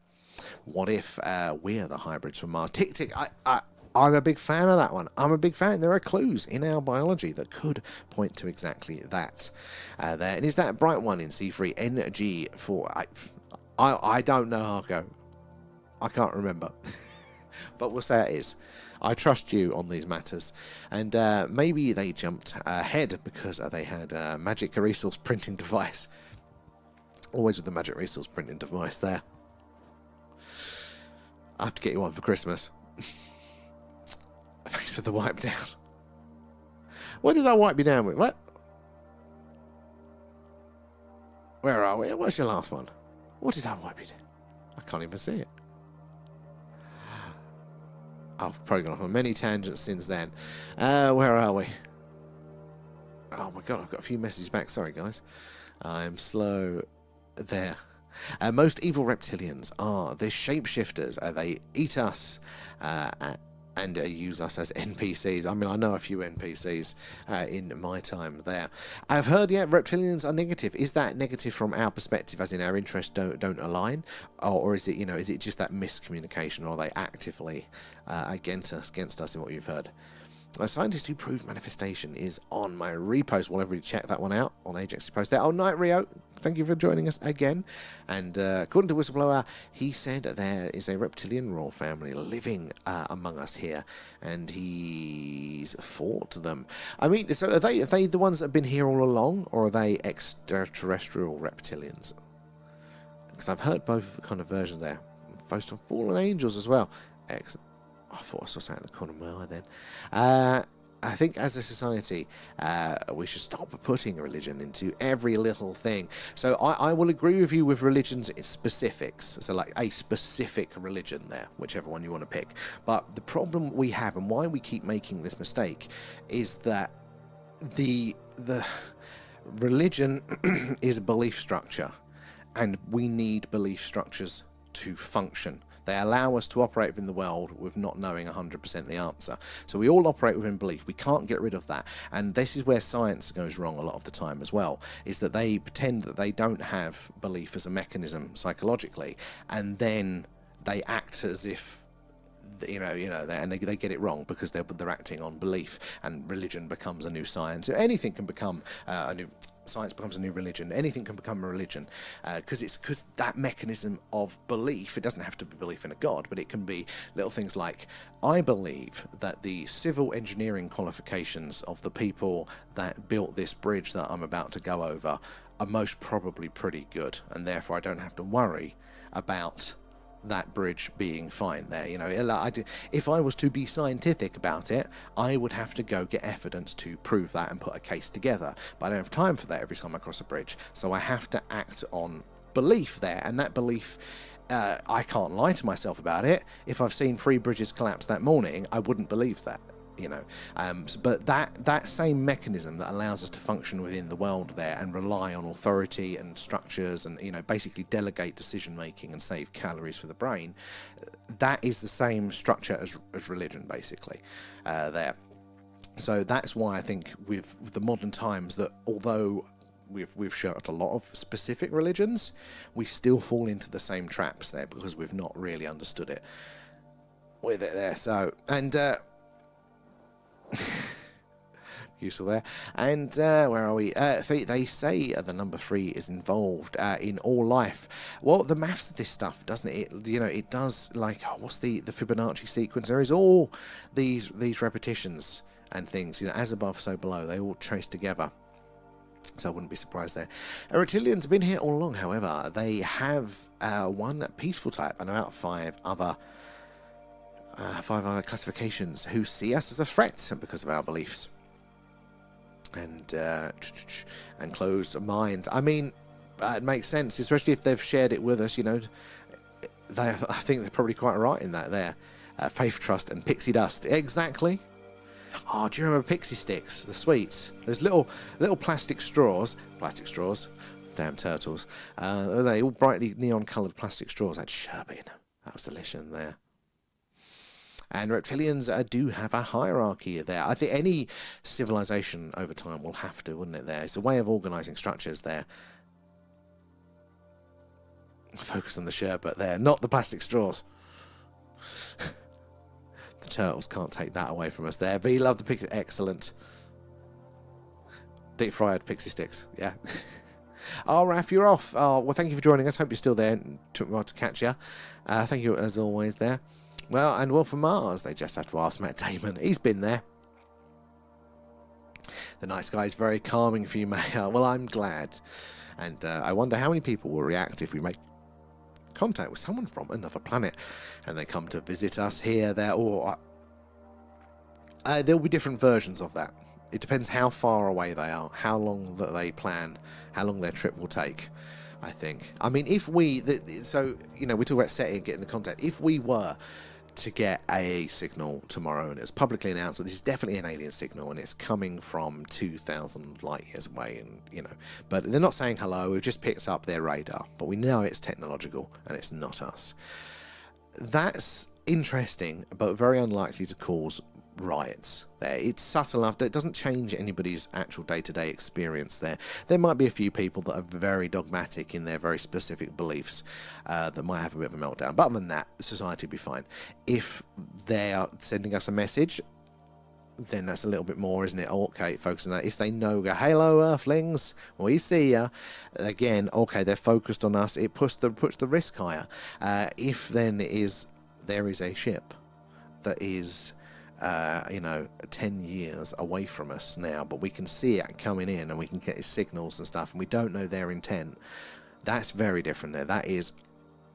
What if we're the hybrids from Mars? Tick, tick. I'm a big fan of that one. I'm a big fan. There are clues in our biology that could point to exactly that there. And is that bright one in C3 NG4? I don't know, Harko. I can't remember. But we'll say it is. I trust you on these matters. And maybe they jumped ahead because they had a magic resource printing device. Always with the magic resource printing device there. I have to get you one for Christmas. Thanks for the wipe down. What did I wipe you down with? What? Where are we? What's your last one? What did I wipe you down? I can't even see it. I've probably gone off on many tangents since then. Where are we? Oh my god, I've got a few messages back. Sorry, guys. I'm slow there. Most evil reptilians are the shapeshifters. They eat us and use us as NPCs. I mean, I know a few NPCs in my time there. I've heard, yeah, reptilians are negative. Is that negative from our perspective, as in our interests don't align? Or is it, you know, is it just that miscommunication, or are they actively against us in what you've heard? A scientist who proved manifestation is on my repost. We'll everybody check that one out on Ajax's post there. Oh, Night Rio, thank you for joining us again. And according to Whistleblower, he said there is a reptilian royal family living among us here, and he's fought them. I mean, so are they the ones that have been here all along, or are they extraterrestrial reptilians? Because I've heard both kind of versions there. Both of fallen angels as well. Excellent. I thought I saw something in the corner of my eye then. I think as a society, we should stop putting religion into every little thing. So I will agree with you with religions specifics. So like a specific religion there, whichever one you want to pick. But the problem we have, and why we keep making this mistake, is that the religion is a belief structure, and we need belief structures to function. They allow us to operate within the world with not knowing 100% the answer. So we all operate within belief. We can't get rid of that. And this is where science goes wrong a lot of the time as well, is that they pretend that they don't have belief as a mechanism psychologically, and then they act as if, you know, and they get it wrong because they're acting on belief, and religion becomes a new science. Anything can become a new science, becomes a new religion. Anything can become a religion because that mechanism of belief, it doesn't have to be belief in a god, but it can be little things like, I believe that the civil engineering qualifications of the people that built this bridge that I'm about to go over are most probably pretty good, and therefore I don't have to worry about that bridge being fine there. You know, if I was to be scientific about it, I would have to go get evidence to prove that and put a case together, but I don't have time for that every time I cross a bridge, so I have to act on belief there. And that belief, I can't lie to myself about it. If I've seen 3 bridges collapse that morning, I wouldn't believe that, you know. But that same mechanism that allows us to function within the world there and rely on authority and structures and, you know, basically delegate decision making and save calories for the brain, that is the same structure as religion, basically there. So that's why I think with the modern times, that although we've shut a lot of specific religions, we still fall into the same traps there because we've not really understood it with it there. So, and useful there. And where are we? They say the number 3 is involved in all life. Well, the maths of this stuff, doesn't it? It does, like, what's the Fibonacci sequence? There is all these repetitions and things, as above, so below. They all trace together. So I wouldn't be surprised there. Reptilians have been here all along, however. They have one peaceful type and about 5 other classifications who see us as a threat because of our beliefs. And closed minds. I mean, it makes sense, especially if they've shared it with us. I think they're probably quite right in that there. Faith, trust, and pixie dust. Exactly. Oh, do you remember pixie sticks, the sweets? Those little plastic straws. Damn turtles. They all brightly neon-coloured plastic straws. Had sherbet in them. That was delicious there. And reptilians do have a hierarchy there. I think any civilization over time will have to, wouldn't it, there? It's a way of organising structures there. Focus on the sherbet there, not the plastic straws. The turtles can't take that away from us there. But you love the pixie. Excellent. Deep fried pixie sticks, yeah. Oh, Raph, you're off. Oh, well, thank you for joining us. Hope you're still there. Took me a while to catch you. Thank you, as always, there. Well, and Wolf from Mars, they just have to ask Matt Damon. He's been there. The nice guy is very calming for you, Mayor. Well, I'm glad. And I wonder how many people will react if we make contact with someone from another planet and they come to visit us here, there, or... there'll be different versions of that. It depends how far away they are, how long that they plan, how long their trip will take, I think. I mean, if we... So, we talk about setting and getting the contact. If we were to get a signal tomorrow and it's publicly announced that this is definitely an alien signal and it's coming from 2,000 light years away, and but they're not saying hello, we've just picked up their radar, but we know it's technological and it's not us. That's interesting, but very unlikely to cause riots there. It's subtle enough that it doesn't change anybody's actual day-to-day experience there. There might be a few people that are very dogmatic in their very specific beliefs that might have a bit of a meltdown, but other than that, society will be fine. If they are sending us a message, then that's a little bit more, isn't it? Okay, focus on that. If they know, go, hello, Earthlings, we see ya. Again, okay, they're focused on us. It puts the risk higher. If then there is a ship that is 10 years away from us now, but we can see it coming in and we can get its signals and stuff, and we don't know their intent, that's very different there. That is,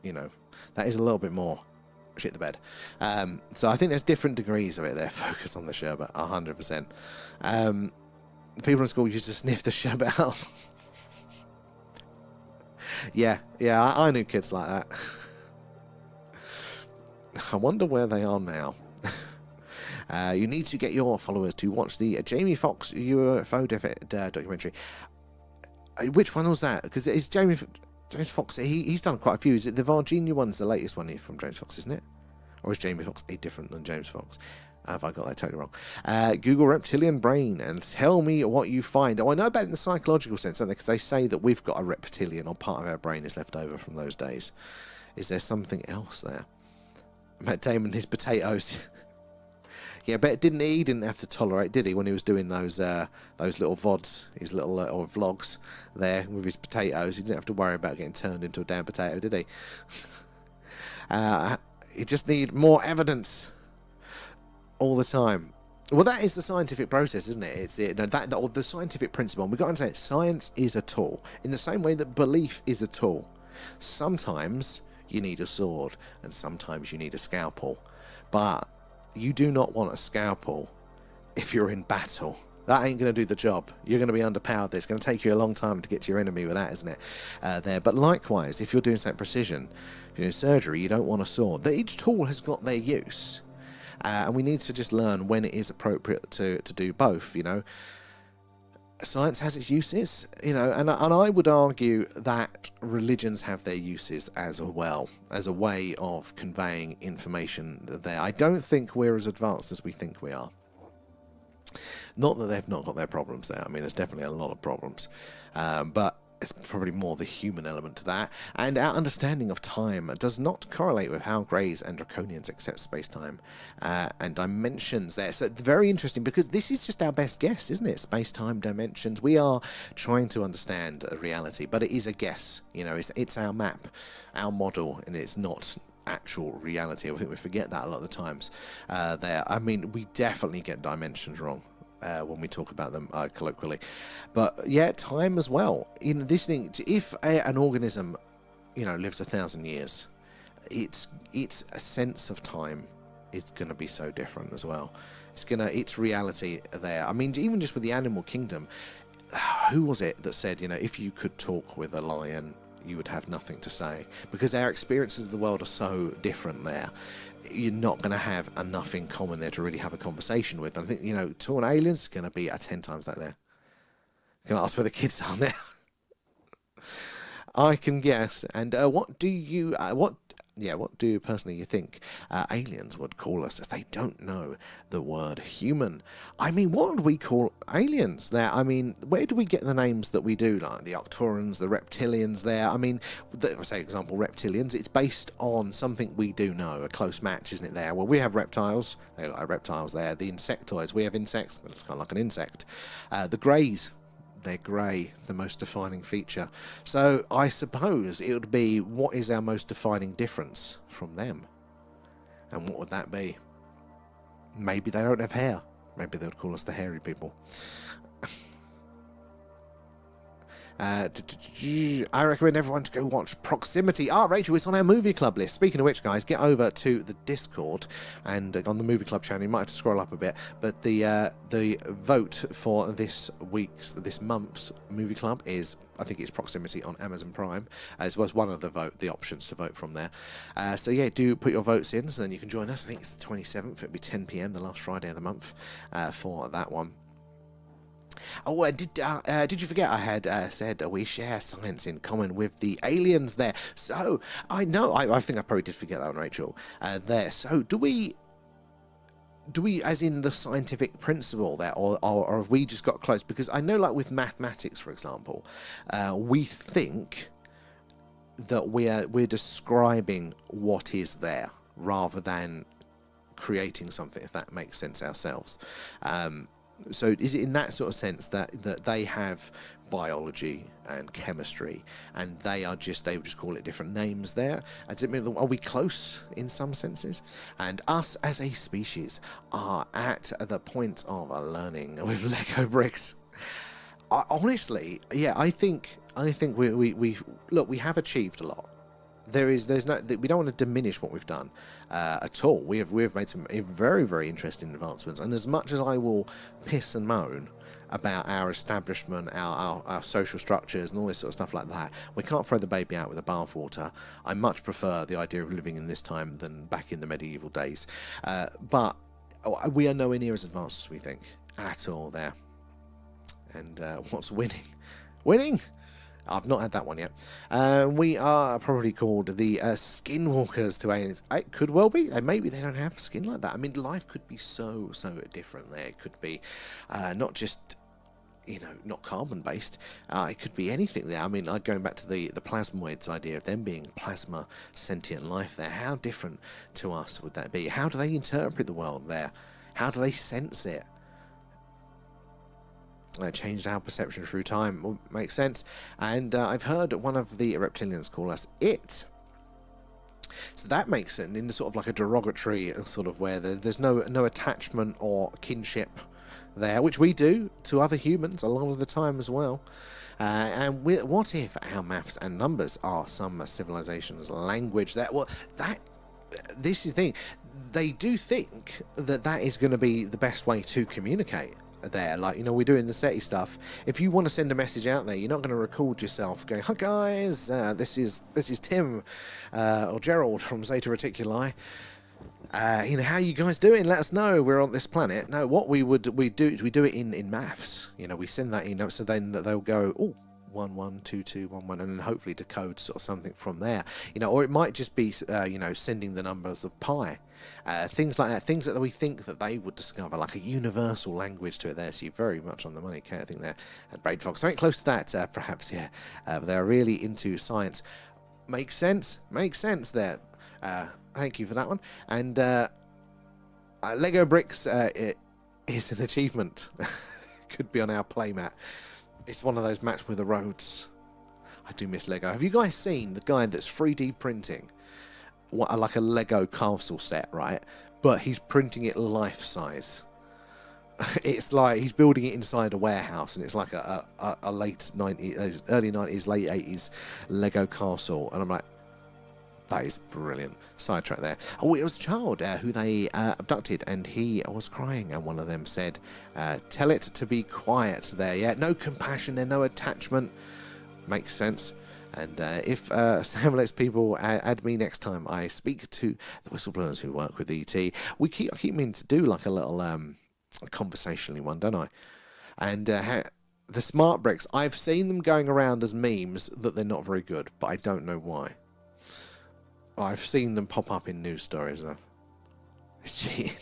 that is a little bit more shit the bed. So I think there's different degrees of it there. Focus on the sherbet, 100%. People in school used to sniff the sherbet out. yeah, I knew kids like that. I wonder where they are now. You need to get your followers to watch the Jamie Foxx UFO documentary. Which one was that? Because it's James Foxx. He's done quite a few. Is it the Virginia one's the latest one from James Foxx, isn't it? Or is Jamie Foxx different than James Foxx? Have I got that totally wrong? Google reptilian brain and tell me what you find. Oh, I know about it in the psychological sense, don't they? Because they say that we've got a reptilian, or part of our brain is left over from those days. Is there something else there? Matt Damon, his potatoes. Yeah, but he didn't have to tolerate, did he, when he was doing those little VODs, his little or vlogs there with his potatoes? He didn't have to worry about getting turned into a damn potato, did he? He just need more evidence all the time. Well, that is the scientific process, isn't it? It's or the scientific principle. And we've got to say it. Science is a tool in the same way that belief is a tool. Sometimes you need a sword, and sometimes you need a scalpel, but you do not want a scalpel if you're in battle. That ain't going to do the job. You're going to be underpowered. It's going to take you a long time to get to your enemy with that, isn't it? But likewise, if you're doing something precision, if you're doing surgery, you don't want a sword. Each tool has got their use. And we need to just learn when it is appropriate to do both, Science has its uses, and I would argue that religions have their uses as well, as a way of conveying information there. I don't think we're as advanced as we think we are. Not that they've not got their problems there. I mean, there's definitely a lot of problems. But It's probably more the human element to that. And our understanding of time does not correlate with how Greys and Draconians accept space-time and dimensions there. So very interesting, because this is just our best guess, isn't it? Space-time, dimensions. We are trying to understand a reality, but it is a guess. You know, it's our map, our model, and it's not actual reality. I think we forget that a lot of the times there. I mean, we definitely get dimensions wrong when we talk about them colloquially, but yeah, time as well. In this thing, if an organism, you know, lives 1,000 years, its a sense of time is going to be so different as well. Its reality there. I mean, even just with the animal kingdom, who was it that said, you know, if you could talk with a lion, you would have nothing to say, because our experiences of the world are so different there. You're not going to have enough in common there to really have a conversation with. And I think, you know, to an alien's is going to be 10 times that there. Can I ask where the kids are now? I can guess. And what do you personally you think aliens would call us, as they don't know the word human? I mean, what would we call aliens there? I mean, where do we get the names that we do, like the Arcturans, the reptilians there? I mean, say, example, reptilians, it's based on something we do know, a close match, isn't it there? Well, we have reptiles, they look like reptiles there. The insectoids, we have insects, that looks kind of like an insect. The greys, they're grey, the most defining feature. So I suppose it would be, what is our most defining difference from them? And what would that be? Maybe they don't have hair. Maybe they would call us the hairy people. I recommend everyone to go watch Proximity. Rachel, it's on our movie club list. Speaking of which, guys, get over to the Discord, and on the movie club channel, you might have to scroll up a bit, but the vote for this month's movie club is, I think it's Proximity on Amazon Prime, as was one of the options to vote from there. So yeah, do put your votes in, so then you can join us. I think it's the 27th. It'll be 10 p.m. the last Friday of the month for that one. Oh, did you forget I had said we share science in common with the aliens there? So I know, I think I probably did forget that one, Rachel. There. So do we, as in the scientific principle there, or have we just got close? Because I know, like with mathematics, for example, we think that we're describing what is there rather than creating something, if that makes sense, ourselves. So is it in that sort of sense that they have biology and chemistry, and they would just call it different names there? Does it mean, are we close in some senses? And us as a species are at the point of learning with Lego bricks. Honestly, yeah, I think we look, we have achieved a lot. There's no, we don't want to diminish what we've done at all. We've made some very, very interesting advancements, and as much as I will piss and moan about our establishment, our social structures and all this sort of stuff like that, we can't throw the baby out with the bathwater. I much prefer the idea of living in this time than back in the medieval days, but we are nowhere near as advanced as we think at all there. And what's winning? I've not had that one yet. We are probably called the skinwalkers to aliens. It could well be. Maybe they don't have skin like that. I mean, life could be so different there. It could be not just, not carbon-based. It could be anything there. I mean, going back to the plasmoids idea of them being plasma sentient life there. How different to us would that be? How do they interpret the world there? How do they sense it? Changed our perception through time. Well, makes sense. And I've heard one of the reptilians call us it. So that makes it in sort of like a derogatory sort of where there's no attachment or kinship there, which we do to other humans a lot of the time as well. And what if our maths and numbers are some civilization's language? This is the thing. They do think that is going to be the best way to communicate. There, like, we're doing the SETI stuff. If you want to send a message out there, you're not going to record yourself going, "Hi guys, this is Tim or Gerald from Zeta Reticuli. How you guys doing? Let us know. We're on this planet." No, what we do it in maths. We send that in, so then they'll go, "Oh, 112211, and then hopefully decode sort of something from there, or it might just be sending the numbers of pi, things like that, things that we think that they would discover, like a universal language to it. There, so you're very much on the money, Kate, I think there at Braid Fox, something close to that, perhaps. Yeah, they're really into science. Makes sense there. Thank you for that one. And Lego bricks, it is an achievement. Could be on our playmat. It's one of those maps with the roads. I do miss Lego. Have you guys seen the guy that's 3D printing like a Lego castle set, right? But he's printing it life size. It's like he's building it inside a warehouse, and it's like a late 90s, early 90s, late 80s Lego castle. And I'm like, that is brilliant. Sidetrack there. Oh, it was a child who they abducted, and he was crying, and one of them said, tell it to be quiet there. Yeah, no compassion there, no attachment. Makes sense. And if Sam lets people add me next time I speak to the whistleblowers who work with ET, I keep meaning to do like a little conversationally one, don't I? And the smart bricks, I've seen them going around as memes that they're not very good, but I don't know why. I've seen them pop up in news stories though. It's cheating.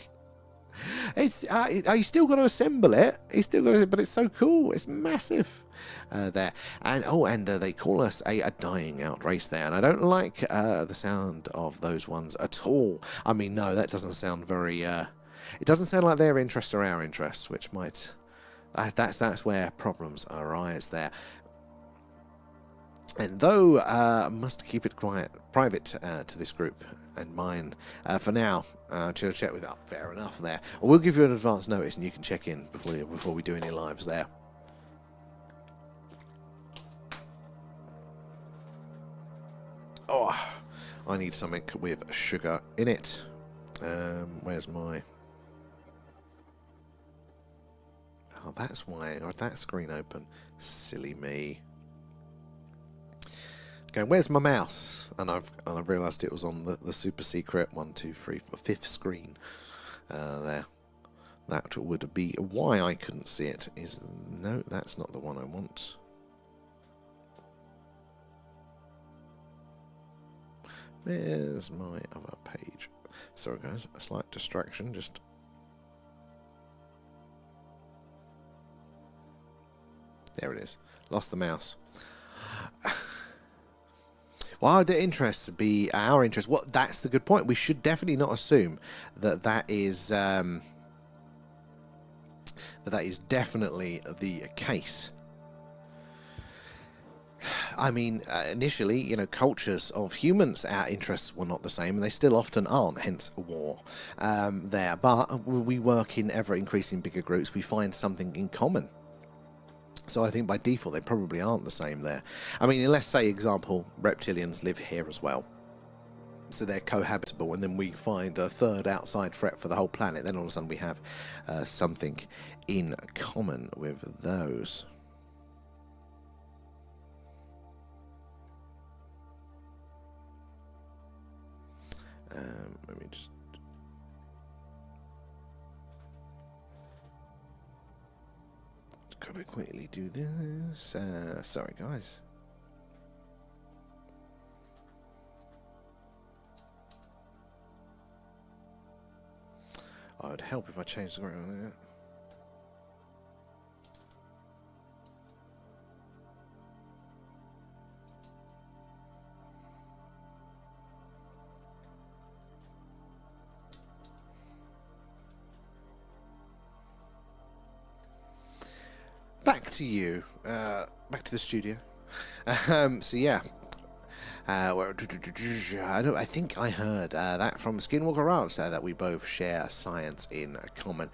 It's you still got to assemble it. You still got to, but it's so cool. It's massive there. And they call us a dying out race there, and I don't like the sound of those ones at all. I mean, no, that doesn't sound very. It doesn't sound like their interests are our interests, which might. That's where problems arise there. And though I must keep it private to this group and mine for now, to check with fair enough there. We'll give you an advance notice, and you can check in before we do any lives there. Oh, I need something with sugar in it. Where's my? Oh, that's why I had that screen open. Silly me. Okay, where's my mouse? And I've realised it was on the super secret 1, 2, 3, 4, 5th screen. There. That would be why I couldn't see it. No, that's not the one I want. There's my other page. Sorry guys, a slight distraction. Just. There it is. Lost the mouse. Why would their interests be our interests? Well, that's the good point. We should definitely not assume that is definitely the case. I mean, initially, cultures of humans, our interests were not the same, and they still often aren't, hence war there. But we work in ever-increasing bigger groups. We find something in common. So I think by default they probably aren't the same there. I mean, let's say, example, reptilians live here as well. So they're cohabitable, and then we find a third outside threat for the whole planet. Then all of a sudden we have something in common with those. Let me just... Gotta quickly do this. Sorry, guys. It would help if I changed the ground on it. Back to you, back to the studio. So yeah, I think I heard that from Skinwalker Ranch that we both share science in common.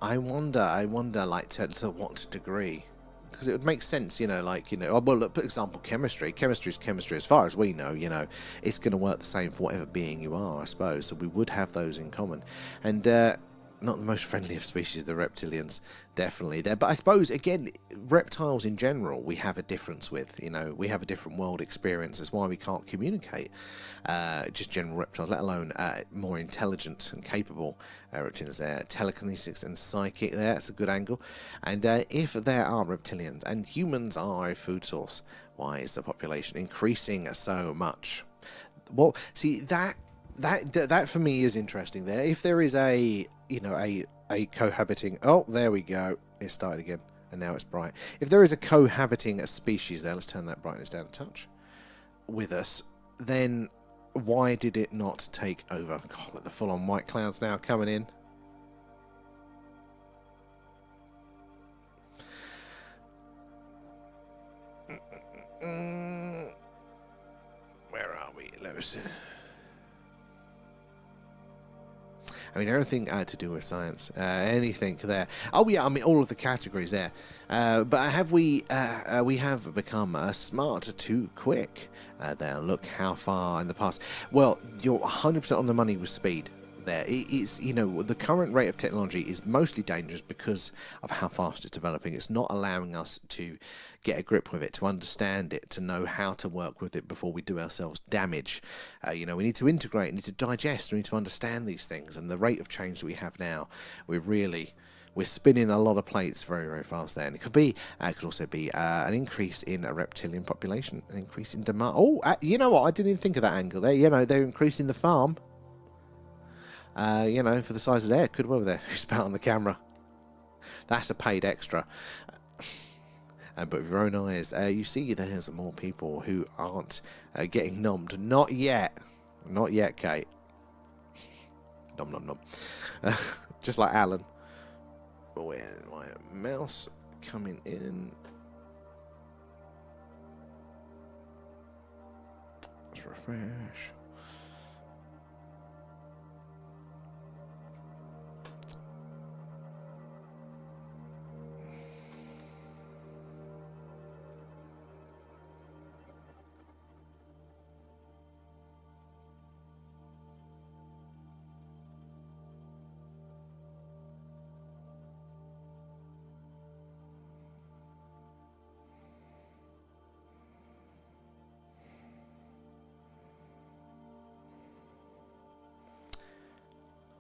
I wonder, like to what degree? Because it would make sense, well, look, for example, chemistry. Chemistry is chemistry, as far as we know. It's going to work the same for whatever being you are, I suppose. So we would have those in common, and. not the most friendly of species, the reptilians, definitely there. But I suppose, again, reptiles in general, we have a difference with. You know, we have a different world experience. That's why we can't communicate. Just general reptiles, let alone more intelligent and capable reptilians there. Telekinesis and psychic there, that's a good angle. And if there are reptilians and humans are a food source, why is the population increasing so much? Well, see, that for me is interesting there. If there is a cohabiting, oh, there we go, it started again and now it's bright. If there is a cohabiting species there, let's turn that brightness down a touch, with us, then why did it not take over? God, look, the full-on white clouds now coming in. Where are we? Let's I mean, everything to do with science, anything there. Oh yeah, I mean, all of the categories there. But we have become smart too quick. There, look how far in the past. Well, you're 100% on the money with speed. There, it's, you know, the current rate of technology is mostly dangerous because of how fast it's developing. It's not allowing us to get a grip with it, to understand it, to know how to work with it before we do ourselves damage. You know, we need to integrate, we need to digest, we need to understand these things, and the rate of change that we have now, we're spinning a lot of plates very, very fast there. And it could also be an increase in a reptilian population, an increase in demand. Oh, you know what? I didn't even think of that angle there. You know, they're increasing the farm. You know, for the size of their, could well there. Who's about on the camera? That's a paid extra. But with your own eyes, you see there's more people who aren't getting nommed. Not yet. Not yet, Kate. Nom, nom, nom. Just like Alan. Where's my mouse coming in? Let's refresh.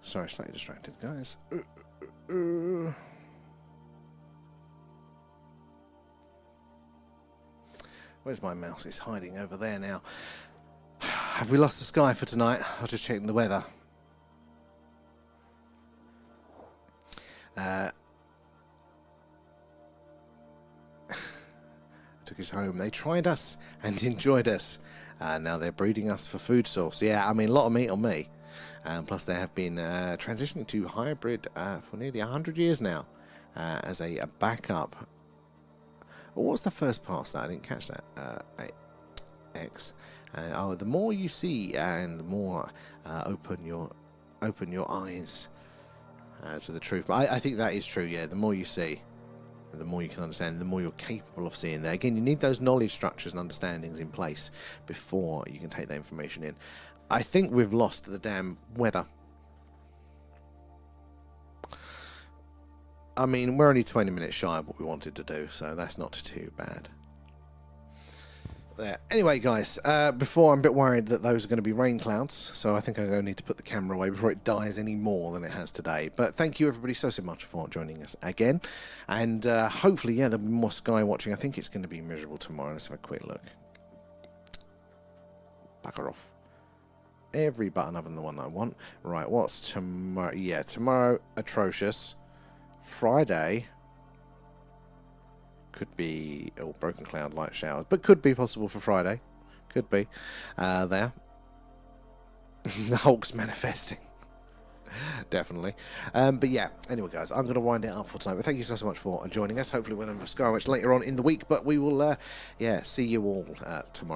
Sorry, slightly distracted, guys. Where's my mouse? It's hiding over there now. Have we lost the sky for tonight? I'll just check the weather. Took us home. They tried us and enjoyed us. Now they're breeding us for food source. Yeah, I mean, a lot of meat on me. Plus, they have been transitioning to hybrid for nearly 100 years now as a backup. Well, what's the first part of that? I didn't catch that. X. Oh, the more you see, and the more open your eyes to the truth. But I think that is true. Yeah, the more you see, the more you can understand, the more you're capable of seeing there. Again, you need those knowledge structures and understandings in place before you can take that information in. I think we've lost the damn weather. I mean, we're only 20 minutes shy of what we wanted to do, so that's not too bad. There. Anyway, guys, before I'm a bit worried that those are going to be rain clouds, so I think I'm going to need to put the camera away before it dies any more than it has today. But thank you, everybody, so much for joining us again. And hopefully, yeah, there'll be more sky watching. I think it's going to be miserable tomorrow. Let's have a quick look. Bugger off. Every button other than the one I want. Right, what's tomorrow? Yeah, tomorrow, atrocious. Friday could be broken cloud, light showers, but could be possible for Friday. Could be there. The Hulk's manifesting. Definitely. But yeah, anyway, guys, I'm going to wind it up for tonight. But thank you so much for joining us. Hopefully we'll have a Skywatch later on in the week, but we will, see you all tomorrow.